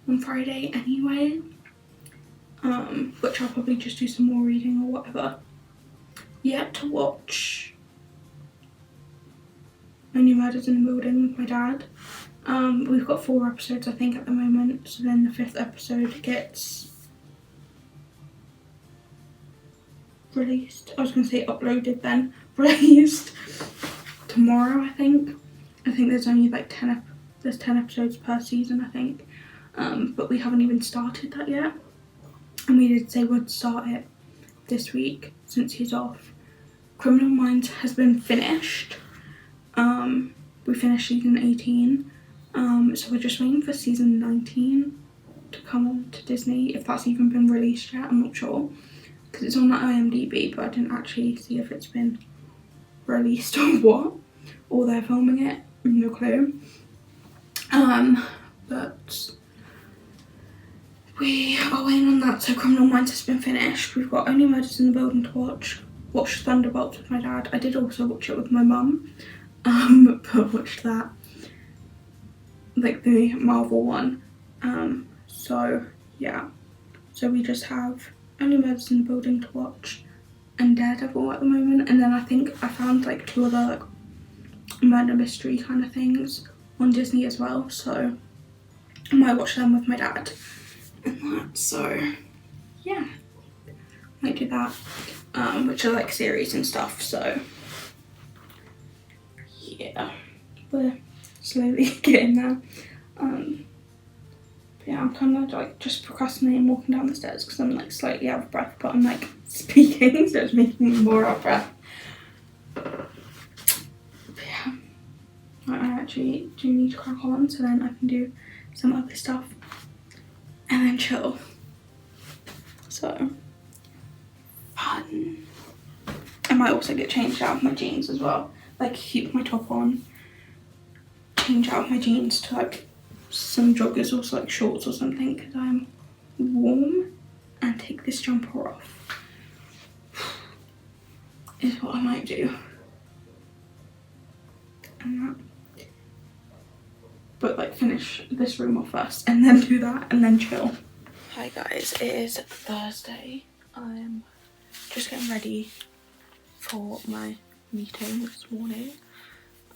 Speaker 1: on Friday anyway, which I'll probably just do some more reading or whatever. Yet to watch Only Murders in the Building with my dad. We've got 4 episodes I think at the moment, so then the 5th episode gets released. I was going to say uploaded then. Released tomorrow I think. I think there's only like 10 episodes per season I think. But we haven't even started that yet. And we did say we'd start it this week since he's off. Criminal Minds has been finished. We finished season 18. So we're just waiting for season 19 to come on to Disney, if that's even been released yet, I'm not sure. Because it's on the IMDb, but I didn't actually see if it's been released or what. Or they're filming it, no clue. But we are waiting on that, so Criminal Minds has been finished. We've got Only Murders in the Building to watch. Watched Thunderbolts with my dad. I did also watch it with my mum. But watched that. Like the Marvel one. So yeah. So we just have Only Murders in the Building to watch and Daredevil at the moment. And then I think I found like 2 other like murder mystery kind of things on Disney as well. So I might watch them with my dad. And that, so yeah, might do that, which are like series and stuff, so yeah, we're slowly getting there. But yeah, I'm kind of like just procrastinating walking down the stairs because I'm like slightly out of breath, but I'm like speaking, so it's making me more out of breath. But yeah, I actually do need to crack on so then I can do some other stuff and then chill. So fun. I might also get changed out of my jeans as well. Like keep my top on, change out of my jeans to like some joggers or like shorts or something because I'm warm, and take this jumper off is what I might do. And that. But like finish this room off first and then do that and then chill. Hi guys, it is Thursday. I'm just getting ready for my meeting this morning.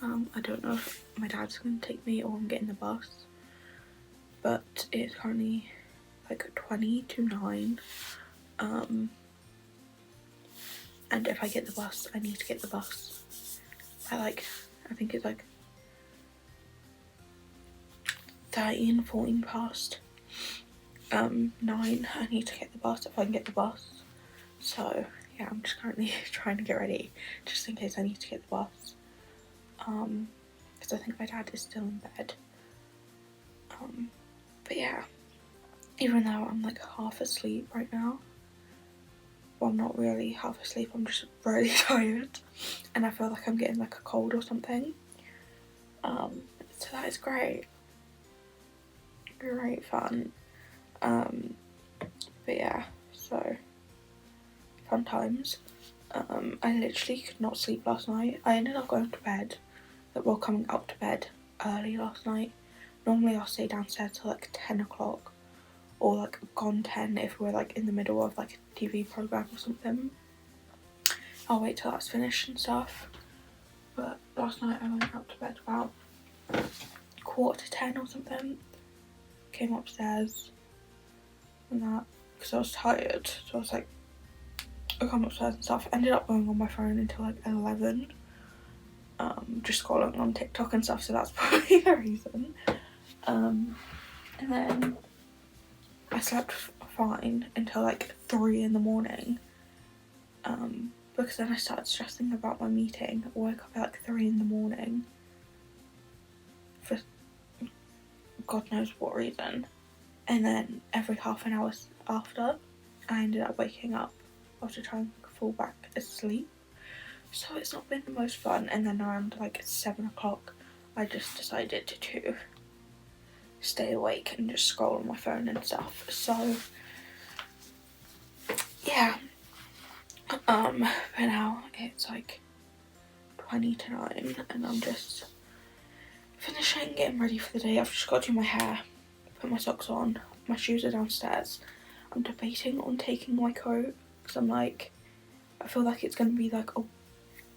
Speaker 1: I don't know if my dad's going to take me or I'm getting the bus, but it's currently like 20 to 9. And if I get the bus, I need to get the bus at like, I think it's like 13, 14 past 9. I need to get the bus if I can get the bus. So yeah, I'm just currently trying to get ready just in case I need to get the bus. Because I think my dad is still in bed. But yeah, even though I'm like half asleep right now, well, I'm not really half asleep, I'm just really tired and I feel like I'm getting like a cold or something. So that is great fun. But yeah, so fun times. I literally could not sleep last night. I ended up going to bed, well, coming up to bed early last night. Normally I'll stay downstairs till like 10 o'clock or like gone 10 if we're like in the middle of like a TV program or something. I'll wait till that's finished and stuff. But last night I went up to bed about 9:45 or something. Came upstairs and that because I was tired, so I was like, I come upstairs and stuff. Ended up going on my phone until like 11, just scrolling on TikTok and stuff, so that's probably the reason. And then I slept fine until like 3 in the morning, because then I started stressing about my meeting. I woke up at like 3 in the morning for God knows what reason, and then every half an hour after I ended up waking up after trying to fall back asleep. So it's not been the most fun. And then around like 7 o'clock I just decided to stay awake and just scroll on my phone and stuff. So yeah, but now it's like 20 to 9 and I'm just finishing getting ready for the day. I've just got to do my hair, put my socks on, my shoes are downstairs. I'm debating on taking my coat because I'm like, I feel like it's going to be like a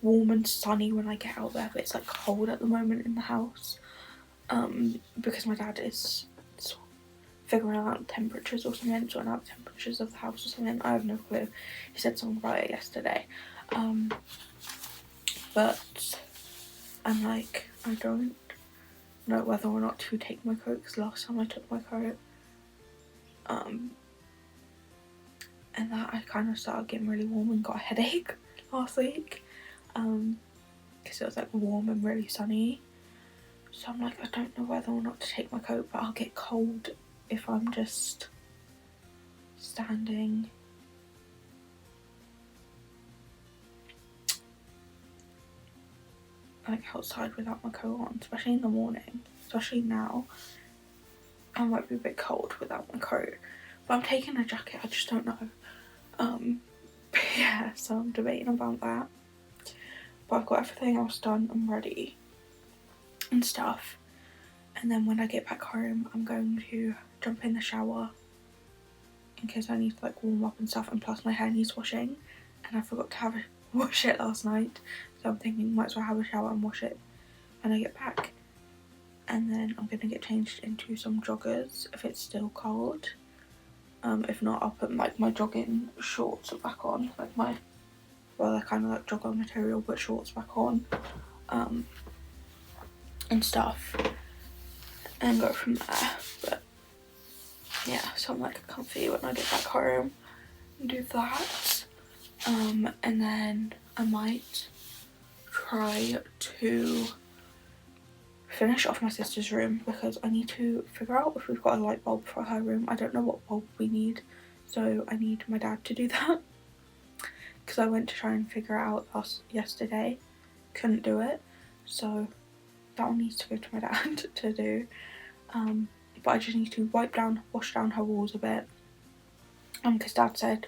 Speaker 1: warm and sunny when I get out there, but it's like cold at the moment in the house, because my dad is figuring out temperatures or something, sorting out temperatures of the house or something. I have no clue. He said something about it yesterday, but I'm like, I don't know whether or not to take my coat because last time I took my coat, and that I kind of started getting really warm and got a headache last week, because it was like warm and really sunny. So I'm like, I don't know whether or not to take my coat, but I'll get cold if I'm just standing like outside without my coat on, especially in the morning. Especially now, I might be a bit cold without my coat, but I'm taking a jacket. I just don't know. But yeah, so I'm debating about that. But I've got everything else done. I'm ready and stuff. And then when I get back home, I'm going to jump in the shower in case I need to like warm up and stuff, and plus my hair needs washing and I forgot to wash it last night, so I'm thinking might as well have a shower and wash it when I get back. And then I'm gonna get changed into some joggers if it's still cold. If not, I'll put like my jogging shorts back on, like my, well, they're kind of like jogger material but shorts back on, and stuff, and go from there. But yeah, so I'm like comfy when I get back home and do that. And then I might try to finish off my sister's room because I need to figure out if we've got a light bulb for her room. I don't know what bulb we need, so I need my dad to do that because I went to try and figure it out yesterday, couldn't do it, so that one needs to go to my dad to do. But I just need to wash down her walls a bit, because Dad said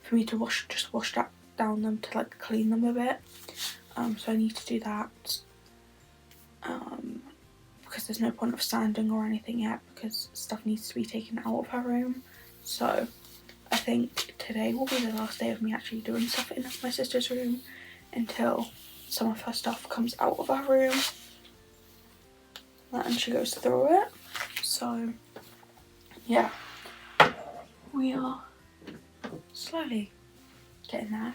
Speaker 1: for me to wash down them to like clean them a bit, so I need to do that, because there's no point of sanding or anything yet because stuff needs to be taken out of her room. So I think today will be the last day of me actually doing stuff in my sister's room until some of her stuff comes out of her room and she goes through it. So yeah, we are slowly getting there,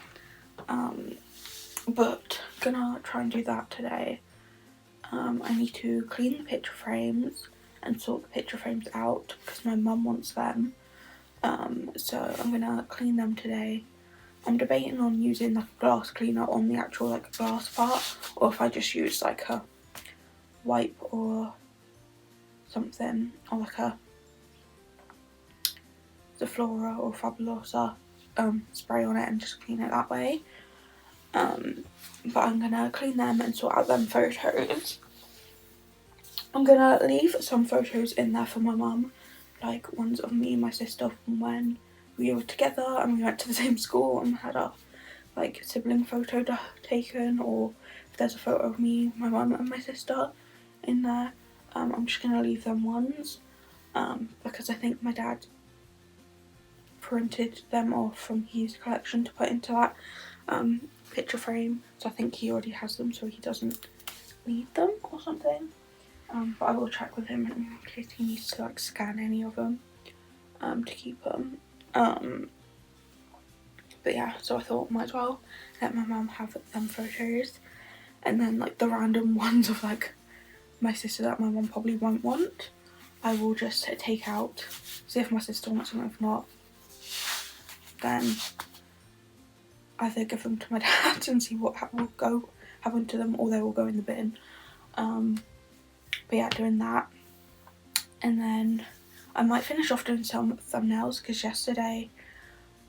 Speaker 1: but gonna try and do that today. I need to clean the picture frames and sort the picture frames out because my mum wants them, so I'm gonna clean them today. I'm debating on using like a glass cleaner on the actual like glass part, or if I just use like a wipe or something, or like a Zaflora or Fabulosa spray on it and just clean it that way. But I'm gonna clean them and sort out them photos. I'm gonna leave some photos in there for my mum, like ones of me and my sister from when we were together and we went to the same school and had our like sibling photo taken, or if there's a photo of me, my mum and my sister in there. I'm just gonna leave them ones, because I think my dad printed them off from his collection to put into that picture frame, so I think he already has them, so he doesn't need them or something. But I will check with him in case he needs to like scan any of them to keep them. But yeah, so I thought might as well let my mum have them photos. and then like the random ones of like my sister that my mum probably won't want, I will just take out, see if my sister wants them. If not, then either give them to my dad and see what will go happen to them, or they will go in the bin. But yeah, doing that, and then I might finish off doing some thumbnails, because yesterday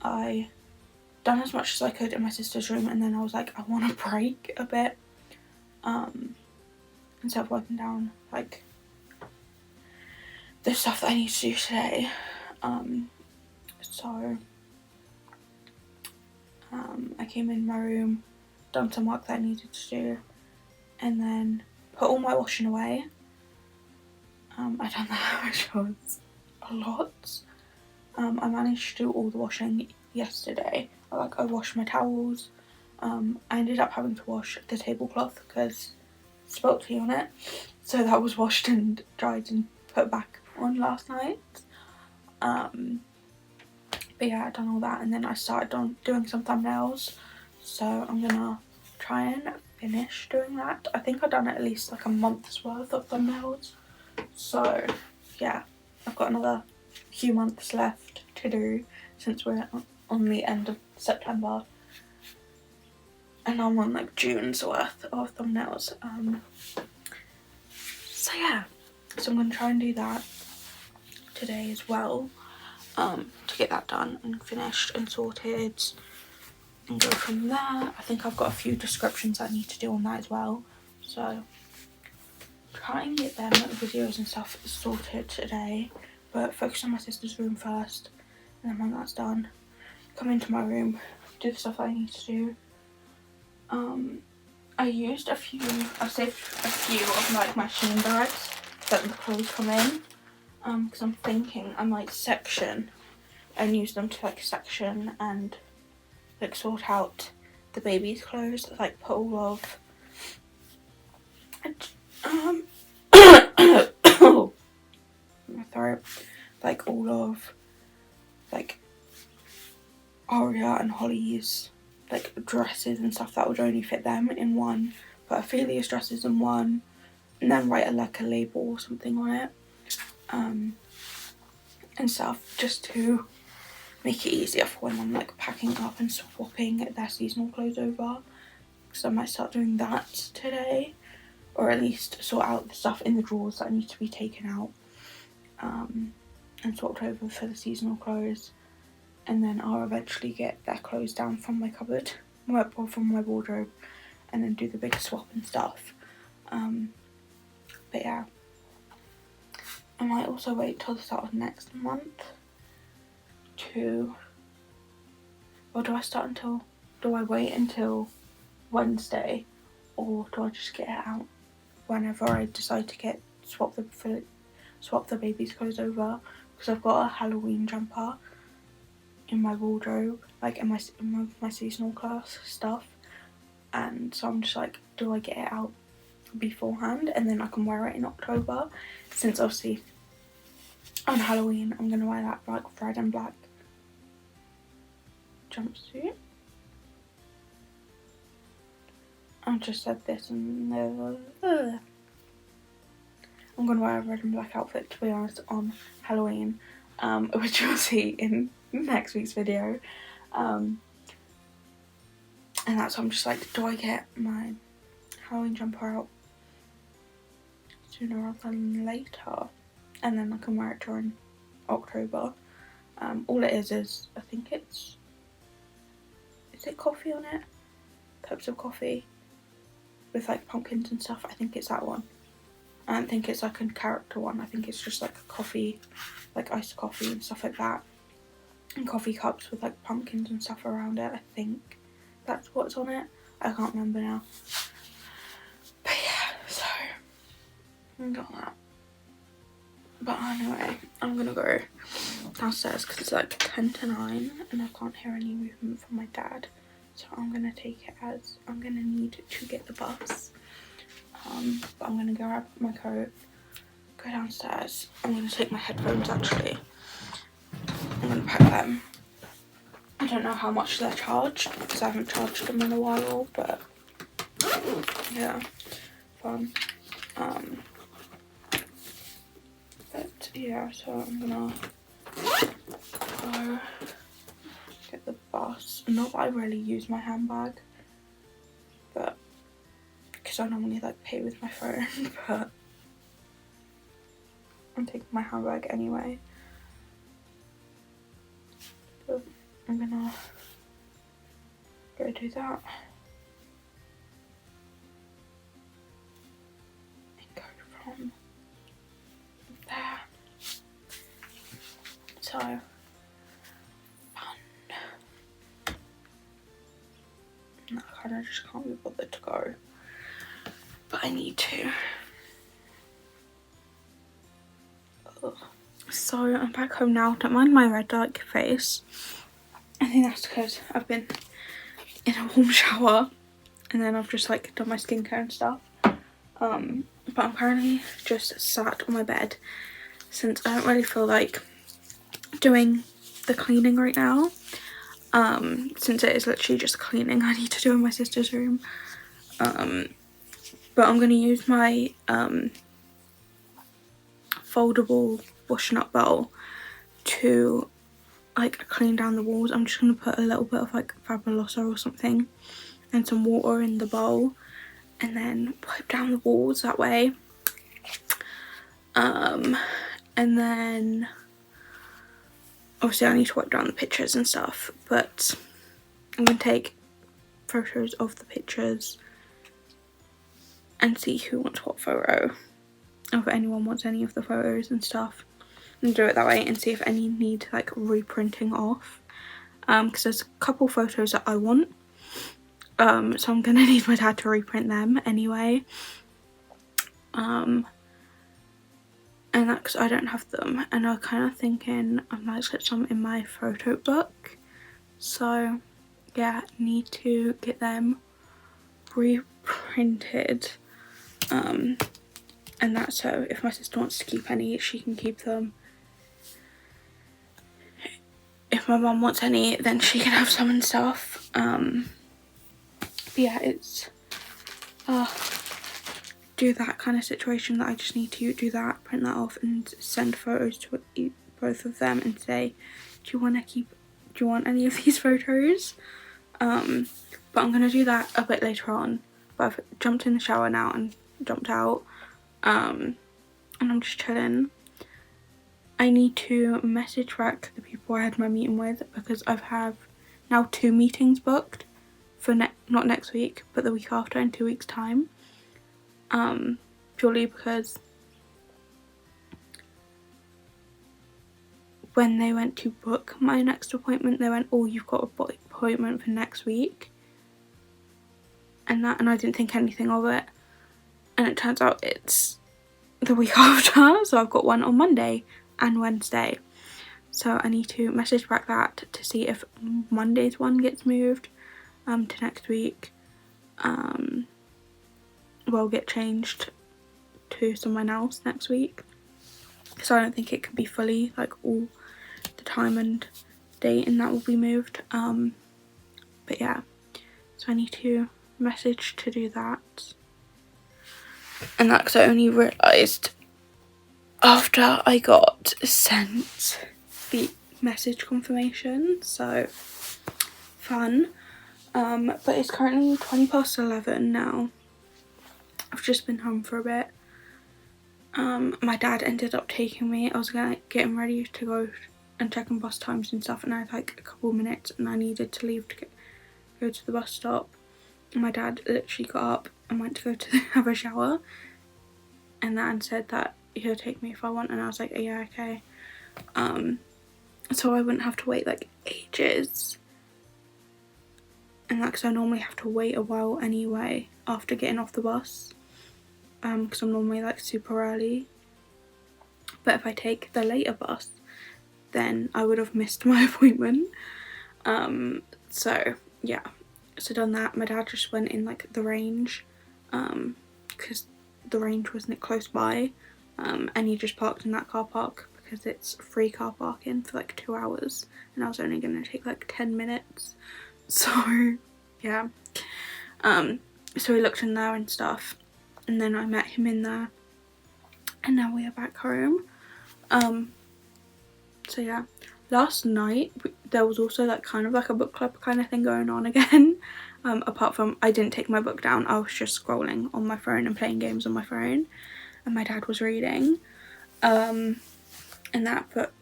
Speaker 1: I done as much as I could in my sister's room, and then I was like, I want to break a bit, instead of working down like the stuff that I need to do today. So I came in my room, done some work that I needed to do, and then put all my washing away. I done that, which was a lot. I managed to do all the washing yesterday. I washed my towels. I ended up having to wash the tablecloth because it spilt tea on it, so that was washed and dried and put back on last night. But yeah, I done all that, and then I started doing some thumbnails, so I'm gonna try and finish doing that. I think I've done at least like a month's worth of thumbnails, so yeah, I've got another few months left to do, since we're on the end of September and I'm on like June's worth of thumbnails. So yeah, so I'm gonna try and do that today as well, to get that done and finished and sorted, and go from there. I think I've got a few descriptions I need to do on that as well, so try and get them videos and stuff sorted today, but focus on my sister's room first, and then when that's done, come into my room, do the stuff that I need to do. I saved a few of like my Shein bags that the clothes come in, because I'm thinking I might section and use them to like section and like sort out the baby's clothes, like put all of my throat, like all of like Aria and Holly's like dresses and stuff that would only fit them in one, put Ophelia's dresses in one, and then write like a label or something on it, and stuff, just to make it easier for when I'm like packing up and swapping their seasonal clothes over. So I might start doing that today, or at least sort out the stuff in the drawers that need to be taken out, and swapped over for the seasonal clothes. And then I'll eventually get their clothes down from my cupboard, from my wardrobe, and then do the big swap and stuff. But yeah, I might also wait till the start of next month or do I wait until Wednesday, or do I just get it out whenever I decide to swap the baby's clothes over? Because I've got a Halloween jumper in my wardrobe, like in my seasonal class stuff, and so I'm just like, do I get it out beforehand and then I can wear it in October, since obviously on Halloween I'm gonna wear that like red and black jumpsuit. I just said this, and I'm gonna wear a red and black outfit, to be honest, on Halloween, which you'll see in next week's video, and that's why I'm just like, do I get my Halloween jumper out sooner rather than later, and then I can wear it during October. All it is I think is it coffee on it? Cups of coffee with like pumpkins and stuff. I think it's that one. I don't think it's like a character one. I think it's just like a coffee, like iced coffee and stuff like that, and coffee cups with like pumpkins and stuff around it. I think that's what's on it. I can't remember now. But yeah, so I got that. But anyway, I'm gonna go downstairs because it's like 10 to 9 and I can't hear any movement from my dad. So I'm gonna take it as I'm gonna need to get the bus. But I'm gonna grab my coat, go downstairs. I'm gonna take my headphones actually. I'm gonna pack them. I don't know how much they're charged because I haven't charged them in a while, but yeah, fun. But yeah, so I'm gonna go get the bus. Not that I really use my handbag, but because I normally like pay with my phone, but I'm taking my handbag anyway. So I'm gonna go do that and go from there. So fun. And I kind of just can't be bothered to go, but I need to. Ugh. So I'm back home now. Don't mind my red dark face. I think that's because I've been in a warm shower and then I've just like done my skincare and stuff. But I'm currently just sat on my bed since I don't really feel like doing the cleaning right now. Since it is literally just cleaning I need to do in my sister's room. But I'm gonna use my foldable washing up bowl to like clean down the walls. I'm just gonna put a little bit of like Fabuloso or something and some water in the bowl and then wipe down the walls that way. And then obviously I need to wipe down the pictures and stuff, but I'm gonna take photos of the pictures and see who wants what photo, or if anyone wants any of the photos and stuff, and do it that way, and see if any need like reprinting off, because there's a couple photos that I want, so I'm gonna need my dad to reprint them anyway, and that's because I don't have them, and I'm kind of thinking I might get some in my photo book, so yeah, need to get them reprinted, and that's so if my sister wants to keep any she can keep them. If my mum wants any then she can have some and stuff. But yeah, it's do that kind of situation that I just need to do that, print that off and send photos to both of them and say, do you want any of these photos? But I'm gonna do that a bit later on. But I've jumped in the shower now and jumped out, and I'm just chilling. I need to message back the people I had my meeting with because I have now 2 meetings booked for not next week but the week after, in 2 weeks time. Purely because when they went to book my next appointment they went, oh, you've got an appointment for next week, and I didn't think anything of it, and it turns out it's the week after, so I've got one on Monday and Wednesday, so I need to message back that to see if Monday's one gets moved to next week, will get changed to someone else next week, so I don't think it could be fully like all the time and date and that will be moved, but yeah, so I need to message to do that. And that's I only realised after I got sent the message confirmation, so fun. But it's currently 11:20 now. I've just been home for a bit. My dad ended up taking me. I was getting ready to go and check on bus times and stuff, and I had like a couple minutes and I needed to leave to go to the bus stop. And my dad literally got up and went to go to have a shower, and then said that he'll take me if I want, and I was like, yeah, okay. So I wouldn't have to wait like ages, and that's I normally have to wait a while anyway after getting off the bus, because I'm normally like super early, but if I take the later bus then I would have missed my appointment. So yeah, so done that. My dad just went in like the range, because the range wasn't close by, and he just parked in that car park because it's free car parking for like 2 hours and I was only going to take like 10 minutes, so yeah. So we looked in there and stuff, and then I met him in there, and now we are back home. So yeah, last night there was also like kind of like a book club kind of thing going on again. Apart from I didn't take my book down, I was just scrolling on my phone and playing games on my phone, and my dad was reading, and that. But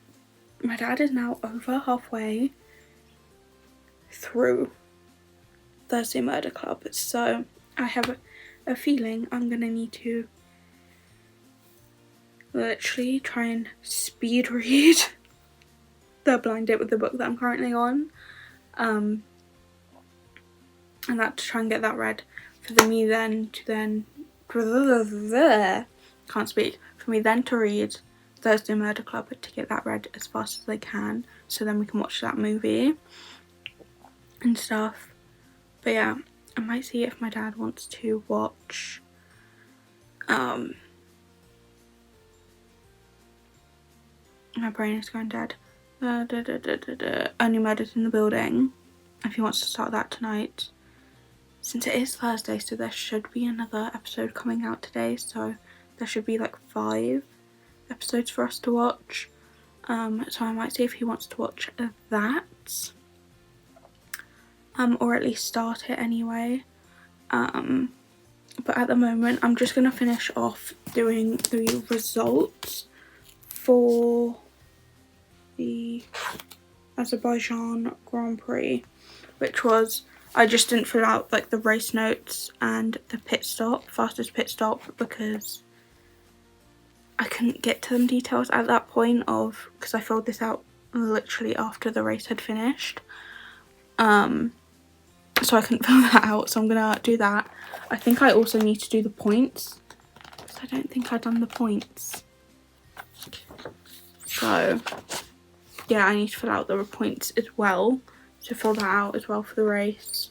Speaker 1: my dad is now over halfway through Thursday Murder Club, so I have a feeling I'm gonna need to literally try and speed read the blind date with the book that I'm currently on, and that to try and get that read for me then to can't speak, for me then to read Thursday Murder Club, to get that read as fast as I can, so then we can watch that movie and stuff. But yeah, I might see if my dad wants to watch my brain is going dead. Only Murders in the Building, if he wants to start that tonight. Since it is Thursday, so there should be another episode coming out today, so there should be like 5 episodes for us to watch. So I might see if he wants to watch that, or at least start it anyway. But at the moment I'm just gonna finish off doing the results for the Azerbaijan Grand Prix, which was, I just didn't fill out like the race notes and the pit stop, fastest pit stop, because I couldn't get to them details at that point of, because I filled this out literally after the race had finished, so I couldn't fill that out, so I'm gonna do that. I think I also need to do the points, because I don't think I've done the points. So yeah, I need to fill out the points as well, to fill that out as well for the race,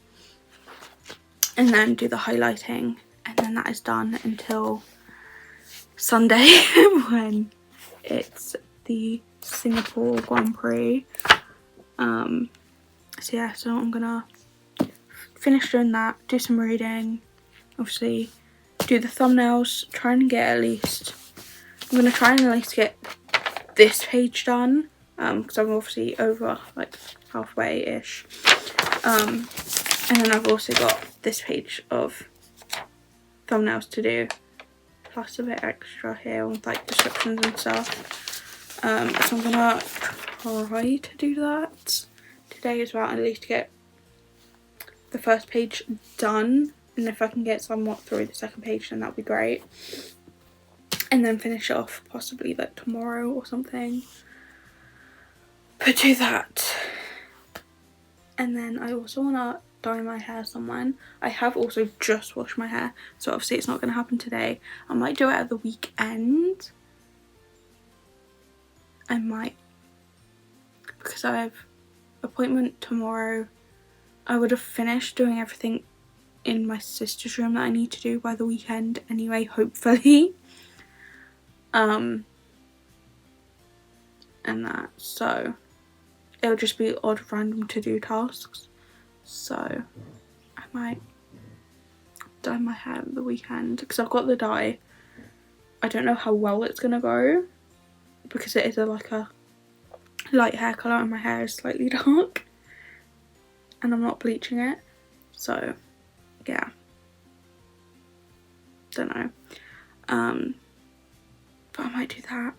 Speaker 1: and then do the highlighting, and then that is done until Sunday when it's the Singapore Grand Prix. So yeah, so I'm gonna finish doing that, do some reading, obviously do the thumbnails, try and get at least, I'm gonna try and at least get this page done, because I'm obviously over like halfway-ish, and then I've also got this page of thumbnails to do, plus a bit extra here with like descriptions and stuff. So I'm gonna try to do that today as well, at least get the first page done, and if I can get somewhat through the second page then that'd be great, and then finish it off possibly like tomorrow or something. But do that, and then I also want to dye my hair someone. I have also just washed my hair, so obviously it's not going to happen today. I might do it at the weekend. I might, because I have appointment tomorrow. I would have finished doing everything in my sister's room that I need to do by the weekend anyway, hopefully. And that, so it'll just be odd random to do tasks, so I might dye my hair at the weekend, because I've got the dye. I don't know how well it's gonna go, because it is like a light hair colour and my hair is slightly dark and I'm not bleaching it, so yeah, don't know. But I might do that,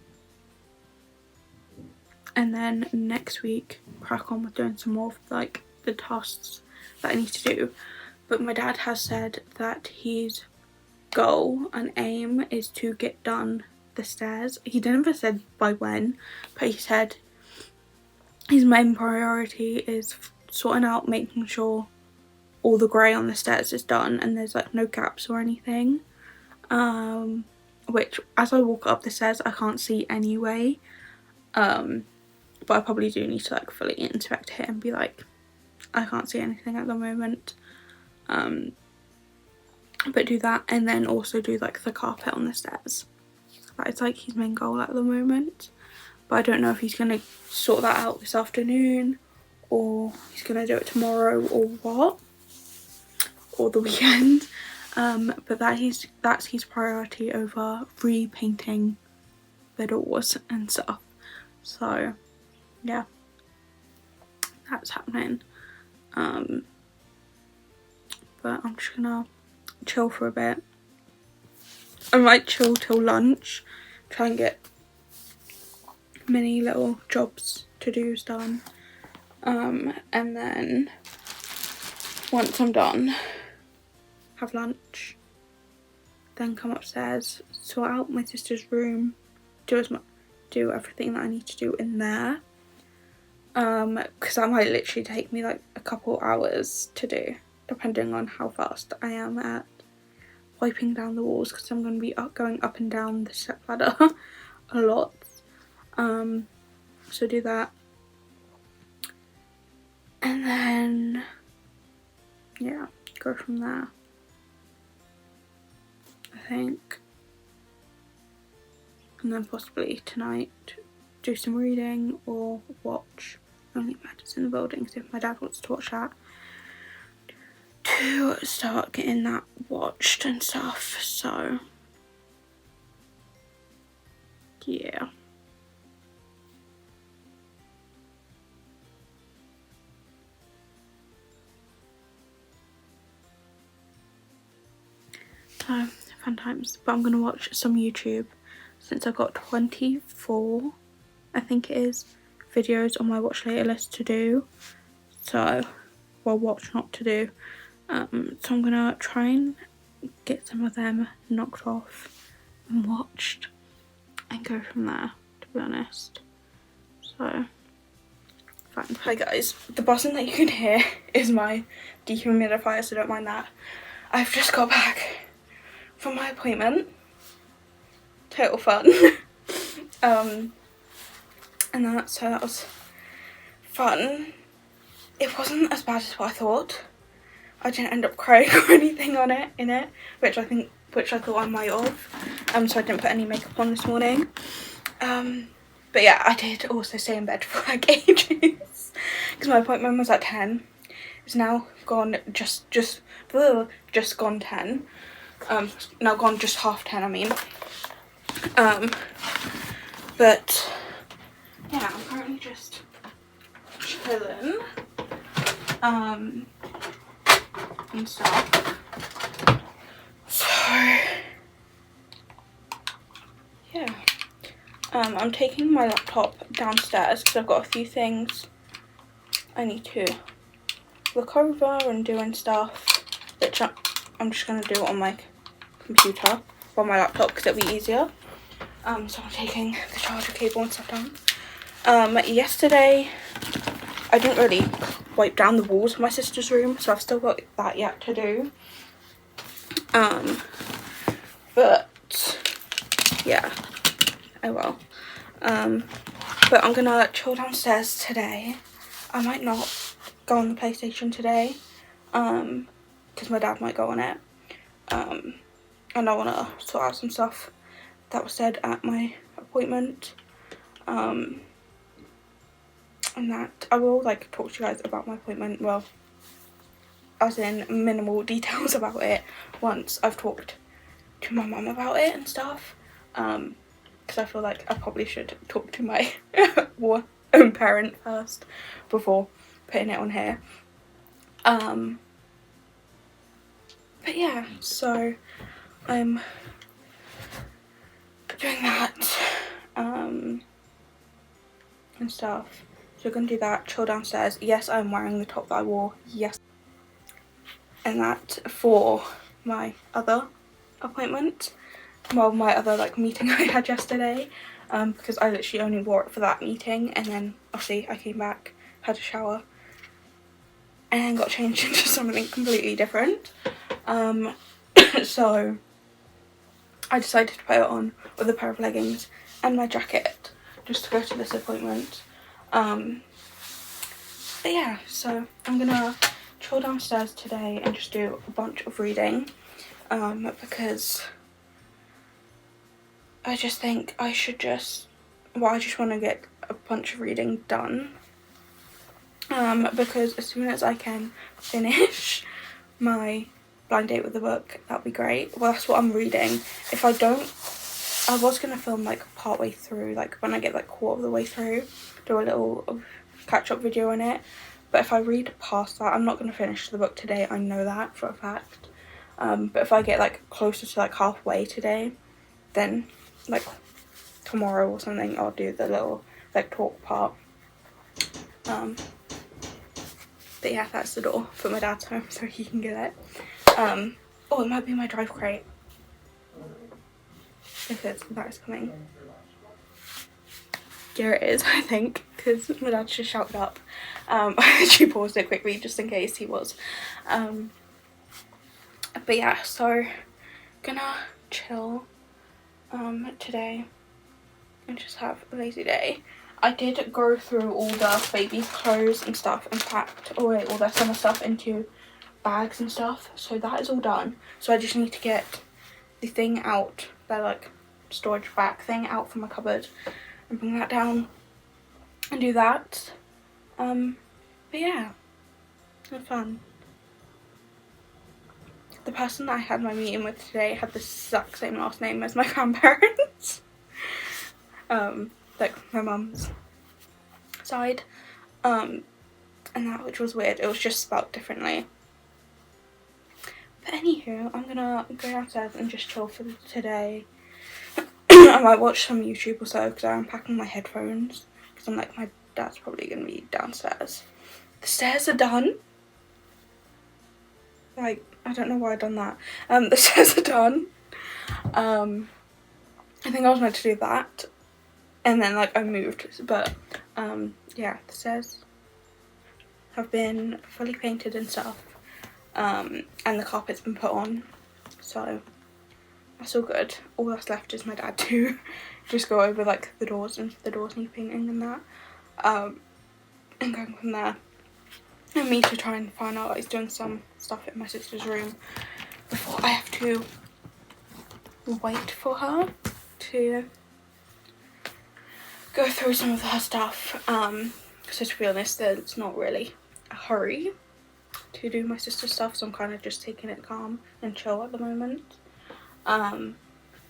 Speaker 1: and then next week crack on with doing some more of like the tasks that I need to do. But my dad has said that his goal and aim is to get done the stairs. He never said by when, but he said his main priority is sorting out, making sure all the grey on the stairs is done and there's like no gaps or anything, which as I walk up the stairs I can't see anyway, but I probably do need to like fully inspect it and be like, I can't see anything at the moment. But do that, and then also do like the carpet on the stairs. That is like his main goal at the moment, but I don't know if he's gonna sort that out this afternoon or he's gonna do it tomorrow or what, or the weekend. but that's his priority over repainting the doors and stuff. So yeah, that's happening. But I'm just gonna chill for a bit. I might chill till lunch, try and get many little jobs to do's done, and then once I'm done, have lunch, then come upstairs, sort out my sister's room, do everything that I need to do in there, because that might literally take me like a couple hours to do, depending on how fast I am at wiping down the walls, because I'm going to be going up and down the step ladder a lot. So do that, and then yeah, go from there, I think. And then possibly tonight do some reading or watch Only Matters in the Building, because if my dad wants to watch that, to start getting that watched and stuff. So yeah. So fun times. But I'm gonna watch some YouTube, since I've got 24, I think it is, videos on my watch later list to do. So, well, watch not to do. So I'm gonna try and get some of them knocked off and watched and go from there, to be honest. So fine. Hi guys, the buzzing that you can hear is my dehumidifier, so don't mind that. I've just got back from my appointment. Total fun. And that was fun. It wasn't as bad as what I thought. I didn't end up crying or anything in it, which I thought I might have. So I didn't put any makeup on this morning. But yeah, I did also stay in bed for like ages, because my appointment was at 10. It's now gone just gone 10. Now gone just half 10, I mean. But yeah, I'm currently just chilling, and stuff. So yeah, I'm taking my laptop downstairs because I've got a few things I need to look over and do and stuff, which I'm just gonna do on my computer or my laptop because it'll be easier. So I'm taking the charger cable and stuff down. Yesterday I didn't really wipe down the walls of my sister's room, so I've still got that yet to do. But yeah, I will. But I'm gonna chill downstairs today. I might not go on the PlayStation today, because my dad might go on it. And I want to sort out some stuff that was said at my appointment. And that I will like talk to you guys about my appointment, well, as in minimal details about it, once I've talked to my mum about it and stuff. Because I feel like I probably should talk to my own parent first before putting it on here. But yeah, so I'm doing that, and stuff. So we're gonna do that, chill downstairs. Yes, I'm wearing the top that I wore, yes. And that for my other appointment. Well, my other like meeting I had yesterday, because I literally only wore it for that meeting, and then obviously I came back, had a shower, and then got changed into something completely different. So I decided to put it on with a pair of leggings and my jacket just to go to this appointment. But yeah, so I'm gonna chill downstairs today and just do a bunch of reading, because I just think I should I just want to get a bunch of reading done, because as soon as I can finish my blind date with the book, that'd be great. Well, that's what I'm reading. If I don't, I was going to film like part way through, like when I get like quarter of the way through, do a little catch up video on it. But if I read past that, I'm not going to finish the book today, I know that for a fact. But if I get like closer to like halfway today, then like tomorrow or something, I'll do the little like talk part. But yeah, that's the door for my dad's home so he can get it. Oh, it might be my drive crate, because that is coming. Here it is, I think, because my dad just shouted up. I actually paused it quickly just in case he was. But yeah, so gonna chill today and just have a lazy day. I did go through all the baby clothes and stuff and packed away all their summer stuff into bags and stuff, so that is all done. So I just need to get the thing out, their like storage bag thing out from my cupboard and bring that down and do that. But yeah, have fun. The person that I had my meeting with today had the exact same last name as my grandparents. Like my mum's side. And that, which was weird. It was just spelled differently. But anywho, I'm gonna go downstairs and just chill for today. I might watch some YouTube or so because I'm unpacking my headphones. Because I'm like, my dad's probably gonna be downstairs. The stairs are done. Like, I don't know why I've done that. The stairs are done. I think I was meant to do that. And then, like, I moved. But, yeah, the stairs have been fully painted and stuff. And the carpet's been put on. So, that's all good. All that's left is my dad to just go over, like, the doors and the doors need painting and that. And going from there. And me to try and find out, like, he's doing some stuff in my sister's room before I have to wait for her to go through some of her stuff. So to be honest, there's not really a hurry to do my sister's stuff, so I'm kind of just taking it calm and chill at the moment.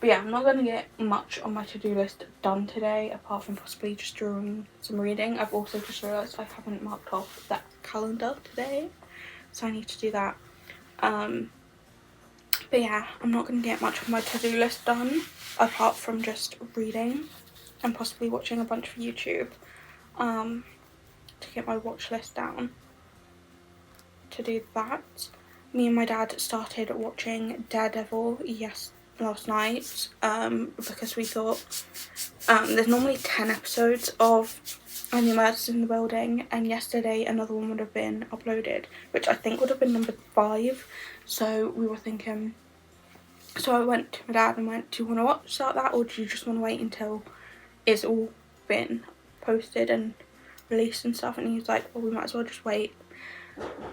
Speaker 1: But yeah, I'm not going to get much on my to-do list done today, apart from possibly just doing some reading. I've also just realised I haven't marked off that calendar today, so I need to do that. But yeah, I'm not going to get much of my to-do list done, apart from just reading and possibly watching a bunch of YouTube to get my watch list down. To do that, me and my dad started watching Daredevil last night, because we thought there's normally 10 episodes of Only Murders in the Building, and yesterday another one would have been uploaded, which I think would have been number 5. So we were thinking, so I went to my dad and went, do you want to watch that, or do you just want to wait until it's all been posted and released and stuff? And he was like, well, we might as well just wait,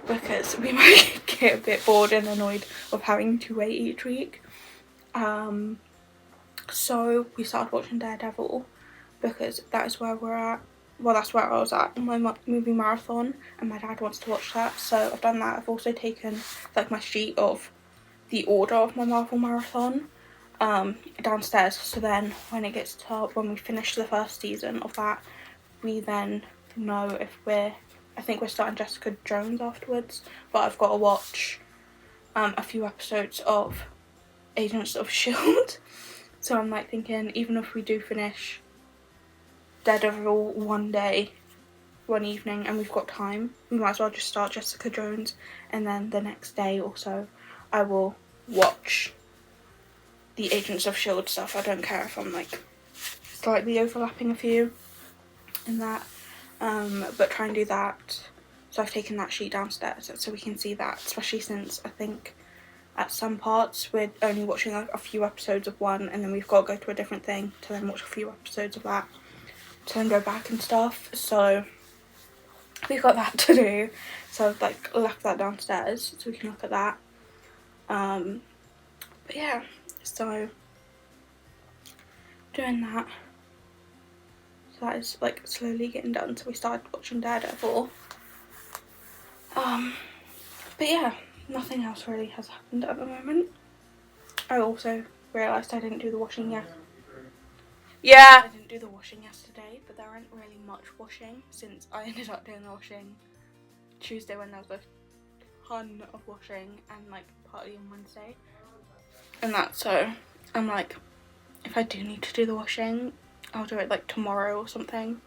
Speaker 1: because we might get a bit bored and annoyed of having to wait each week. So we started watching Daredevil, because that is where we're at. Well, that's where I was at in my movie marathon, and my dad wants to watch that, so I've done that. I've also taken like my sheet of the order of my Marvel marathon downstairs, so then when it gets to when we finish the first season of that, we then know if I think we're starting Jessica Jones afterwards, but I've got to watch a few episodes of Agents of S.H.I.E.L.D. So I'm like thinking, even if we do finish Daredevil one day, one evening, and we've got time, we might as well just start Jessica Jones, and then the next day or so I will watch the Agents of S.H.I.E.L.D. stuff. I don't care if I'm like slightly overlapping a few in that, but try and do that. So I've taken that sheet downstairs so we can see that, especially since I think at some parts we're only watching like a few episodes of one, and then we've got to go to a different thing to then watch a few episodes of that to then go back and stuff. So we've got that to do, so I've like left that downstairs so we can look at that. But yeah, so doing that. So that is like slowly getting done. So we started watching Daredevil. But yeah, nothing else really has happened at the moment. I also realised I didn't do the washing yet. Yeah! I didn't do the washing yesterday, but there aren't really much washing since I ended up doing the washing Tuesday when there was a ton of washing, and like partly on Wednesday. And that, so I'm like, if I do need to do the washing, I'll do it like tomorrow or something.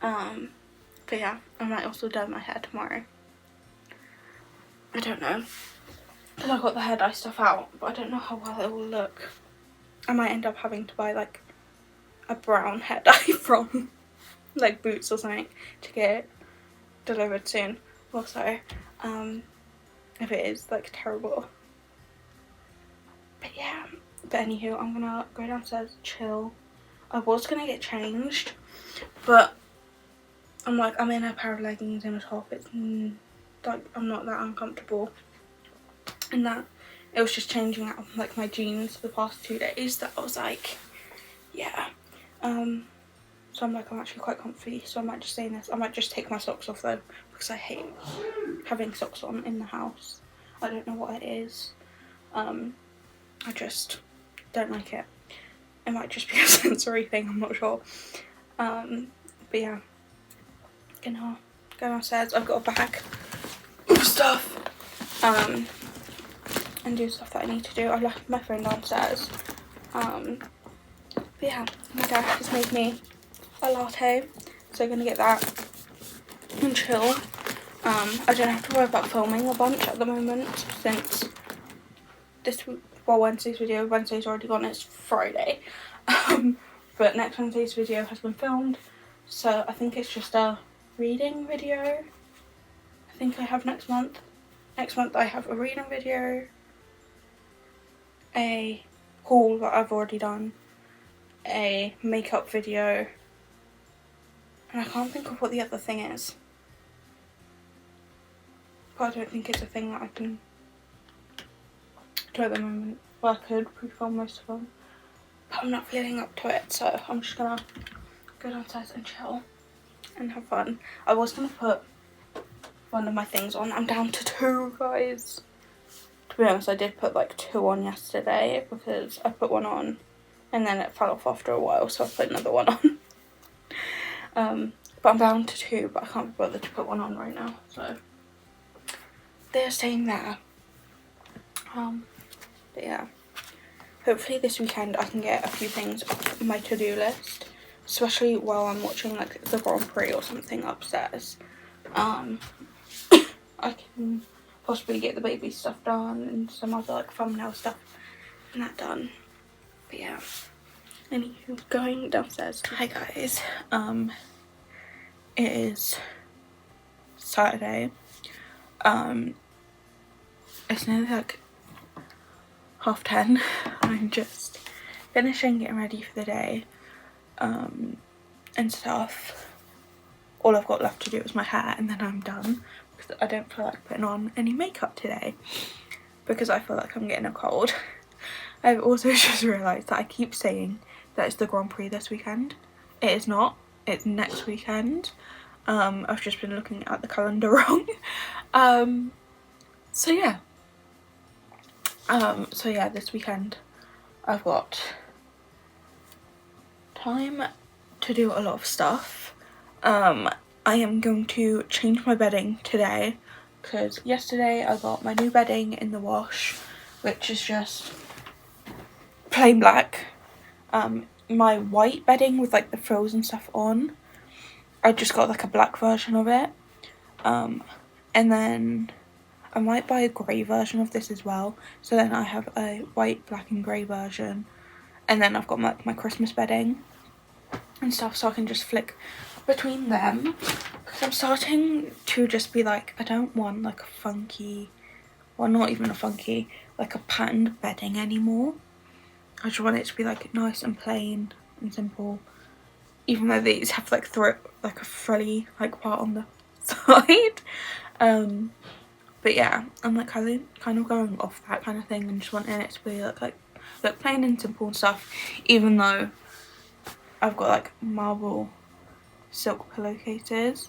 Speaker 1: But yeah, I might also dye my hair tomorrow. I don't know, because I got the hair dye stuff out, but I don't know how well it will look. I might end up having to buy like a brown hair dye from like Boots or something to get it delivered soon. Also, if it is like terrible. But yeah, but anywho, I'm gonna go downstairs, chill. I was gonna get changed, but I'm like, I'm in a pair of leggings and a top. It's like, I'm not that uncomfortable. And that, it was just changing out like my jeans for the past 2 days that I was like, yeah. So I'm like, I'm actually quite comfy, so I might just stay in this. I might just take my socks off though, because I hate having socks on in the house. I don't know what it is. I just don't like it. It might just be a sensory thing, I'm not sure. But yeah, gonna go downstairs. I've got a bag of stuff, and do stuff that I need to do. I left my phone downstairs. But yeah, my dad has made me a latte, so I'm gonna get that and chill. I don't have to worry about filming a bunch at the moment since this week, well, Wednesday's already gone, it's Friday. But next Wednesday's video has been filmed, so I think it's just a reading video. I think I have next month. Next month I have a reading video, a haul that I've already done, a makeup video, and I can't think of what the other thing is. But I don't think it's a thing that I can do at the moment. Well, I could pre-film most of them, but I'm not feeling up to it, so I'm just gonna go downstairs and chill and have fun. I was gonna put one of my things on. I'm down to 2, guys. To be honest, I did put like 2 on yesterday because I put one on and then it fell off after a while, so I put another one on. But I'm down to 2, but I can't be bothered to put one on right now, so they're staying there. But yeah, hopefully this weekend I can get a few things off my to-do list, especially while I'm watching like the Grand Prix or something upstairs. I can possibly get the baby stuff done and some other like thumbnail stuff and that done. But yeah, anywho, going downstairs. Hi guys, it is Saturday. It's nearly like 10:30. I'm just finishing getting ready for the day, and stuff. All I've got left to do is my hair and then I'm done, because I don't feel like putting on any makeup today because I feel like I'm getting a cold. I've also just realised that I keep saying that it's the Grand Prix this weekend. It is not, it's next weekend. I've just been looking at the calendar wrong. So yeah, this weekend I've got time to do a lot of stuff. I am going to change my bedding today because yesterday I got my new bedding in the wash, which is just plain black. My white bedding with like the frills and stuff on, I just got like a black version of it. And then I might buy a grey version of this as well, so then I have a white, black and grey version, and then I've got like my Christmas bedding and stuff, so I can just flick between them, because I'm starting to just be like, I don't want like a funky, well not even a funky, like a patterned bedding anymore. I just want it to be like nice and plain and simple, even though these have like like a frilly like part on the side. But yeah, I'm like kind of going off that kind of thing and just wanting it to be like plain and simple and stuff, even though I've got like marble silk pillowcases,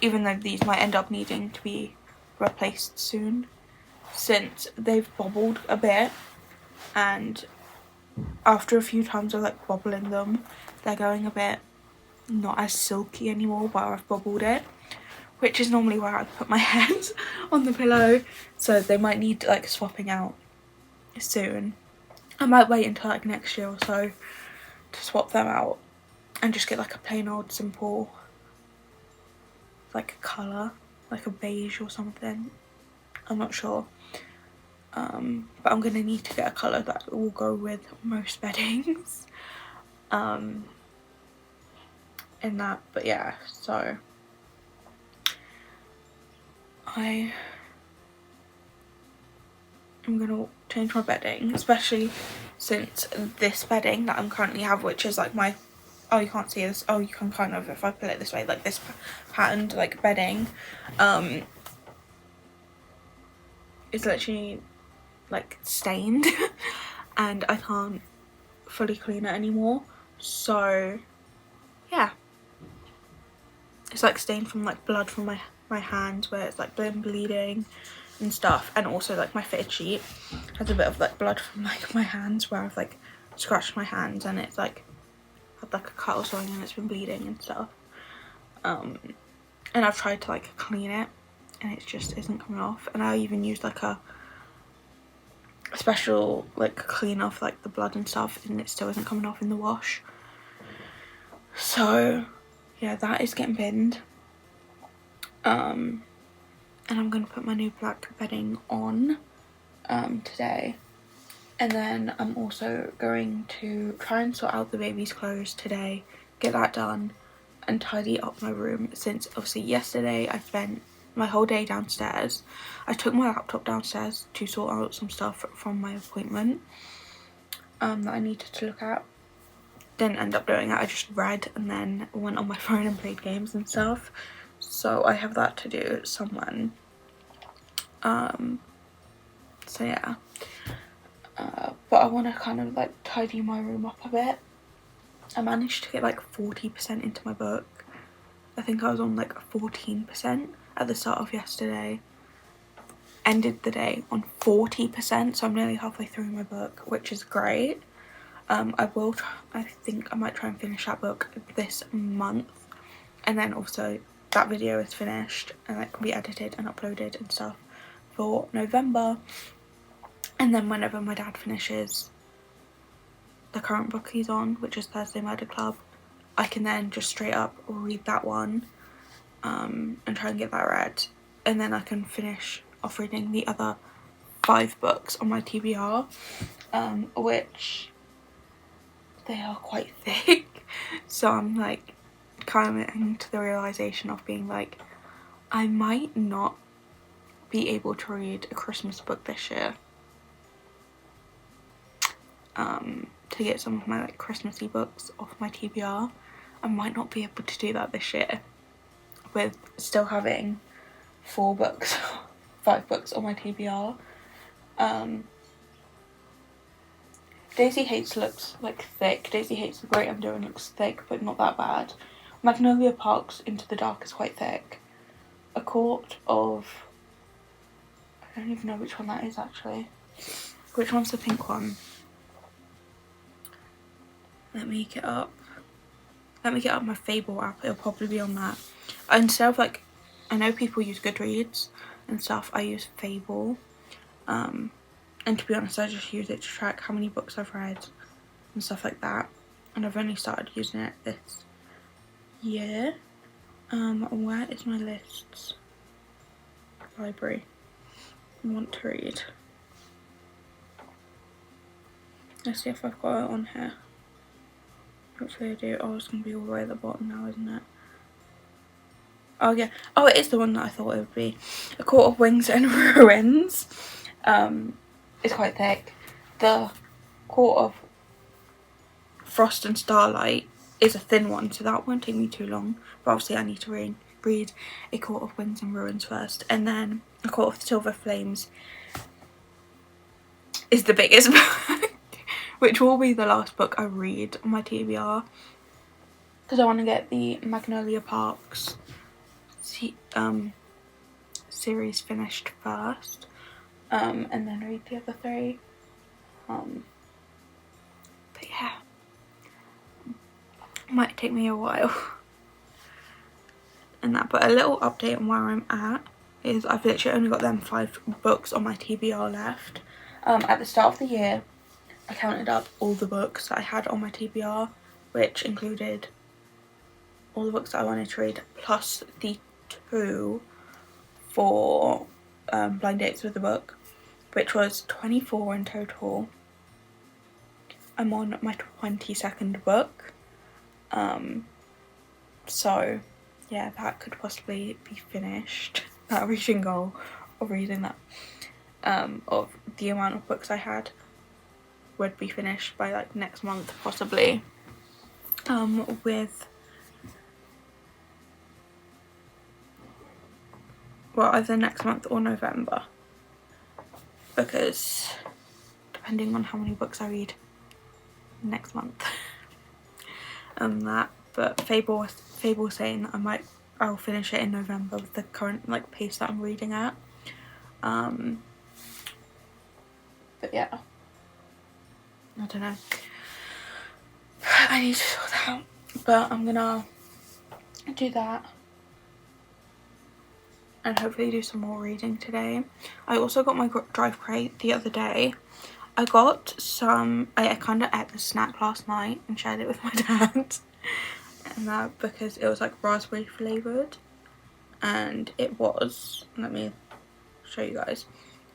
Speaker 1: even though these might end up needing to be replaced soon. since they've bobbled a bit, and after a few times of like bobbling them, they're going a bit not as silky anymore where I've bobbled it, which is normally where I put my head on the pillow, so they might need like swapping out soon. I might wait until like next year or so to swap them out and just get like a plain old simple like colour, like a beige or something. I'm not sure, but I'm gonna need to get a colour that will go with most beddings in that. But yeah, so I am gonna change my bedding, especially since this bedding that I'm currently have, which is like my, oh you can't see this, oh you can kind of if I put it this way, like this patterned like bedding is literally like stained and I can't fully clean it anymore. So yeah, it's like stained from like blood from my hands where it's like been bleeding and stuff, and also like my fitted sheet has a bit of like blood from like my hands where I've like scratched my hands and it's like had like a cut or something and it's been bleeding and stuff. And I've tried to like clean it and it just isn't coming off, and I even used like a special like clean off like the blood and stuff and it still isn't coming off in the wash. So yeah, that is getting binned. And I'm gonna put my new black bedding on today, and then I'm also going to try and sort out the baby's clothes today, get that done and tidy up my room, since obviously yesterday I spent my whole day downstairs. I took my laptop downstairs to sort out some stuff from my appointment that I needed to look at. Didn't end up doing it, I just read and then went on my phone and played games and stuff. So I have that to do somewhere. So yeah. But I want to kind of like tidy my room up a bit. I managed to get like 40% into my book. I think I was on like 14% at the start of yesterday. Ended the day on 40%, so I'm nearly halfway through my book, which is great. I think I might try and finish that book this month, and then also that video is finished and that can be edited and uploaded and stuff for November. And then whenever my dad finishes the current book he's on, which is Thursday Murder Club, I can then just straight up read that one and try and get that read, and then I can finish off reading the other 5 books on my TBR, which they are quite thick. So I'm like coming to the realisation of being like, I might not be able to read a Christmas book this year. To get some of my like Christmassy books off my TBR. I might not be able to do that this year with still having 5 books on my TBR. Daisy Hates looks like thick. Daisy Hates the Great Undoing looks thick but not that bad. Magnolia Park's Into the Dark is quite thick. A Court of, I don't even know which one that is actually. Which one's the pink one? Let me get up my Fable app, it'll probably be on that. Instead of like, I know people use Goodreads and stuff, I use Fable. And to be honest, I just use it to track how many books I've read and stuff like that. And I've only started using it this year. Where is my lists? Library. I want to read. Let's see if I've got it on here. Hopefully I do. Oh, it's going to be all the way at the bottom now, isn't it? Oh yeah. Oh, it is the one that I thought it would be. A Court of Wings and Ruins. It's quite thick. The Court of Frost and Starlight is a thin one, so that won't take me too long. But obviously I need to read A Court of Winds and Ruins first. And then A Court of Silver Flames is the biggest book, which will be the last book I read on my TBR. Because I want to get the Magnolia Parks series finished first. and then read the other 3. But yeah, might take me a while. And that, but a little update on where I'm at is I've literally only got them 5 books on my TBR left. At the start of the year, I counted up all the books that I had on my TBR, which included all the books that I wanted to read, plus the 2 for blind dates with the book, which was 24 in total. I'm on my 22nd book, so yeah, that could possibly be finished, that reaching goal of reading that, of the amount of books I had would be finished by like next month possibly, with, well, either next month or November, because depending on how many books I read next month. That, but Fable was saying that I'll finish it in November with the current like pace that I'm reading at. But yeah, I don't know, I need to sort that out, but I'm gonna do that and hopefully do some more reading today. I also got my drive crate the other day. I got some, I kind of ate the snack last night and shared it with my dad. And that because it was like raspberry flavoured, and it was, let me show you guys,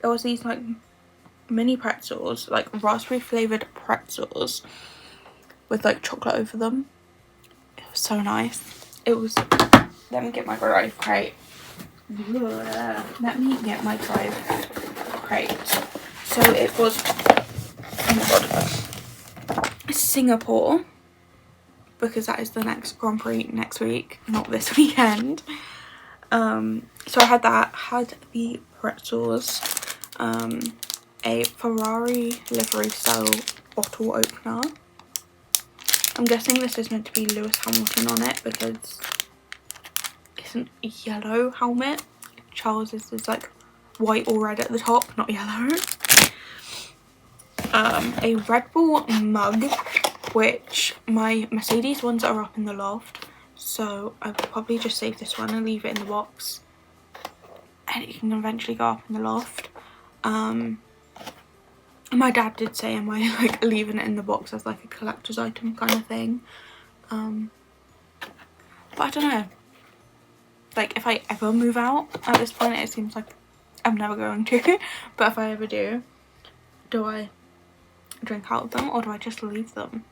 Speaker 1: it was these like mini pretzels, like raspberry flavoured pretzels with like chocolate over them. It was so nice. It was, let me get my drive crate. Let me get my drive crate. So it was, oh my god, Singapore, because that is the next Grand Prix next week, not this weekend. So I had that, had the pretzels, a Ferrari livery style bottle opener. I'm guessing this is meant to be Lewis Hamilton on it because it's a yellow helmet. Charles's is like white or red at the top, not yellow. A Red Bull mug, which my Mercedes ones are up in the loft, so I will probably just save this one and leave it in the box, and it can eventually go up in the loft. My dad did say, am I like leaving it in the box as like a collector's item kind of thing, but I don't know, like if I ever move out at this point, it seems like I'm never going to, but if I ever do I drink out of them or do I just leave them?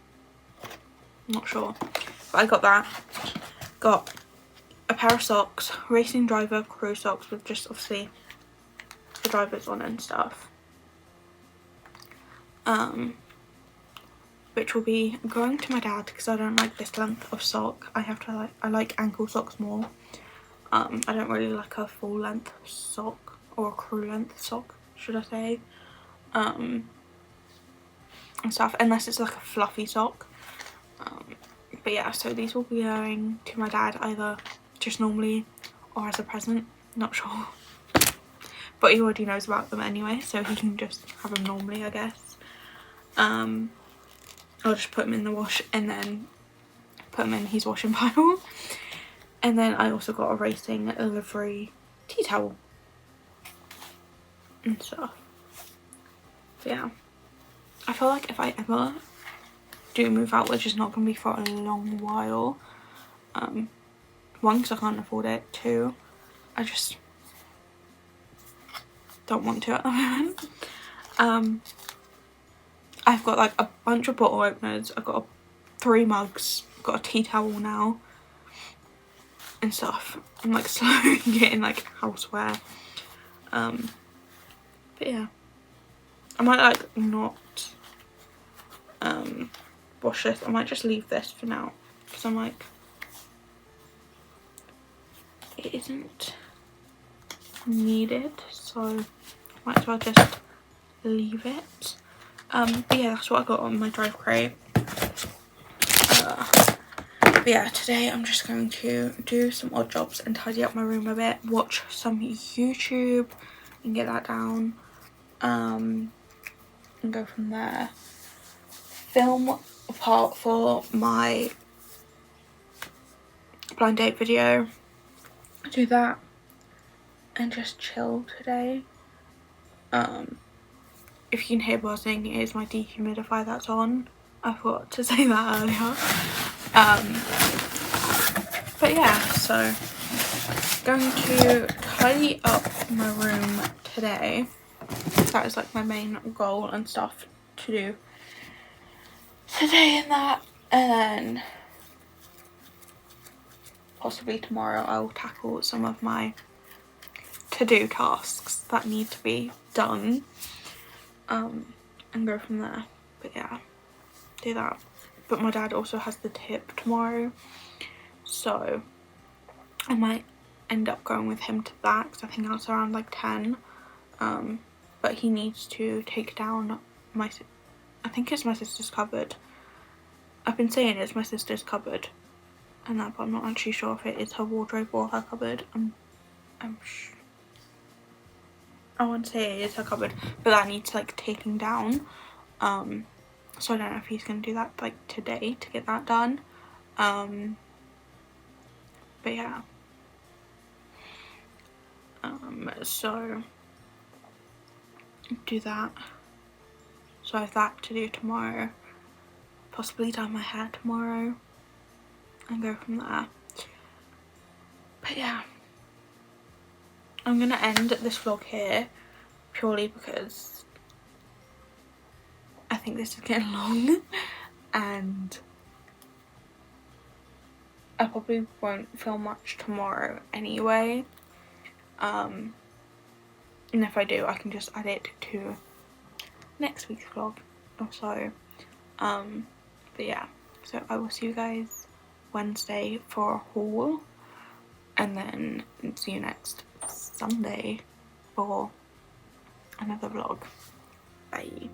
Speaker 1: I'm not sure. But I got that. Got a pair of socks, racing driver crew socks with just obviously the drivers on and stuff, which will be going to my dad because I don't like this length of sock. I like ankle socks more. I don't really like a full length sock, or a crew length sock should I say, and stuff, unless it's like a fluffy sock. But yeah, so these will be going to my dad either just normally or as a present, not sure, but he already knows about them anyway, so he can just have them normally, I guess. I'll just put them in the wash and then put them in his washing pile. And then I also got a racing livery tea towel and stuff. So yeah, I feel like if I ever do move out, which is not going to be for a long while, one, because I can't afford it, two, I just don't want to at the moment. I've got like a bunch of bottle openers, I've got 3 mugs, I've got a tea towel now and stuff. I'm like slowly getting like houseware, but yeah, I might like not wash this. I might just leave this for now because I'm like, it isn't needed, so I might as well just leave it. But yeah, that's what I got on my drive crate. But yeah, today I'm just going to do some odd jobs and tidy up my room a bit, watch some YouTube and get that down. and go from there. Film a part for my blind date video, do that, and just chill today. If you can hear buzzing, it is my dehumidifier that's on. I forgot to say that earlier. But yeah, so going to tidy up my room today. That is like my main goal and stuff to do today, and that, and then possibly tomorrow I'll tackle some of my to-do tasks that need to be done, and go from there. But yeah, do that. But my dad also has the tip tomorrow, so I might end up going with him to that because I think that's around like 10. But he needs to take down my, I think it's my sister's cupboard. I've been saying it's my sister's cupboard and that, but I'm not actually sure if it is her wardrobe or her cupboard. I want to say it is her cupboard, but that needs like taking down. So I don't know if he's gonna do that like today to get that done. But yeah. So do that. So I have that to do tomorrow. Possibly dye my hair tomorrow and go from there. But yeah, I'm gonna end this vlog here purely because I think this is getting long and I probably won't film much tomorrow anyway. And if I do, I can just add it to next week's vlog or so. But yeah, so I will see you guys Wednesday for a haul, and then see you next Sunday for another vlog. Bye.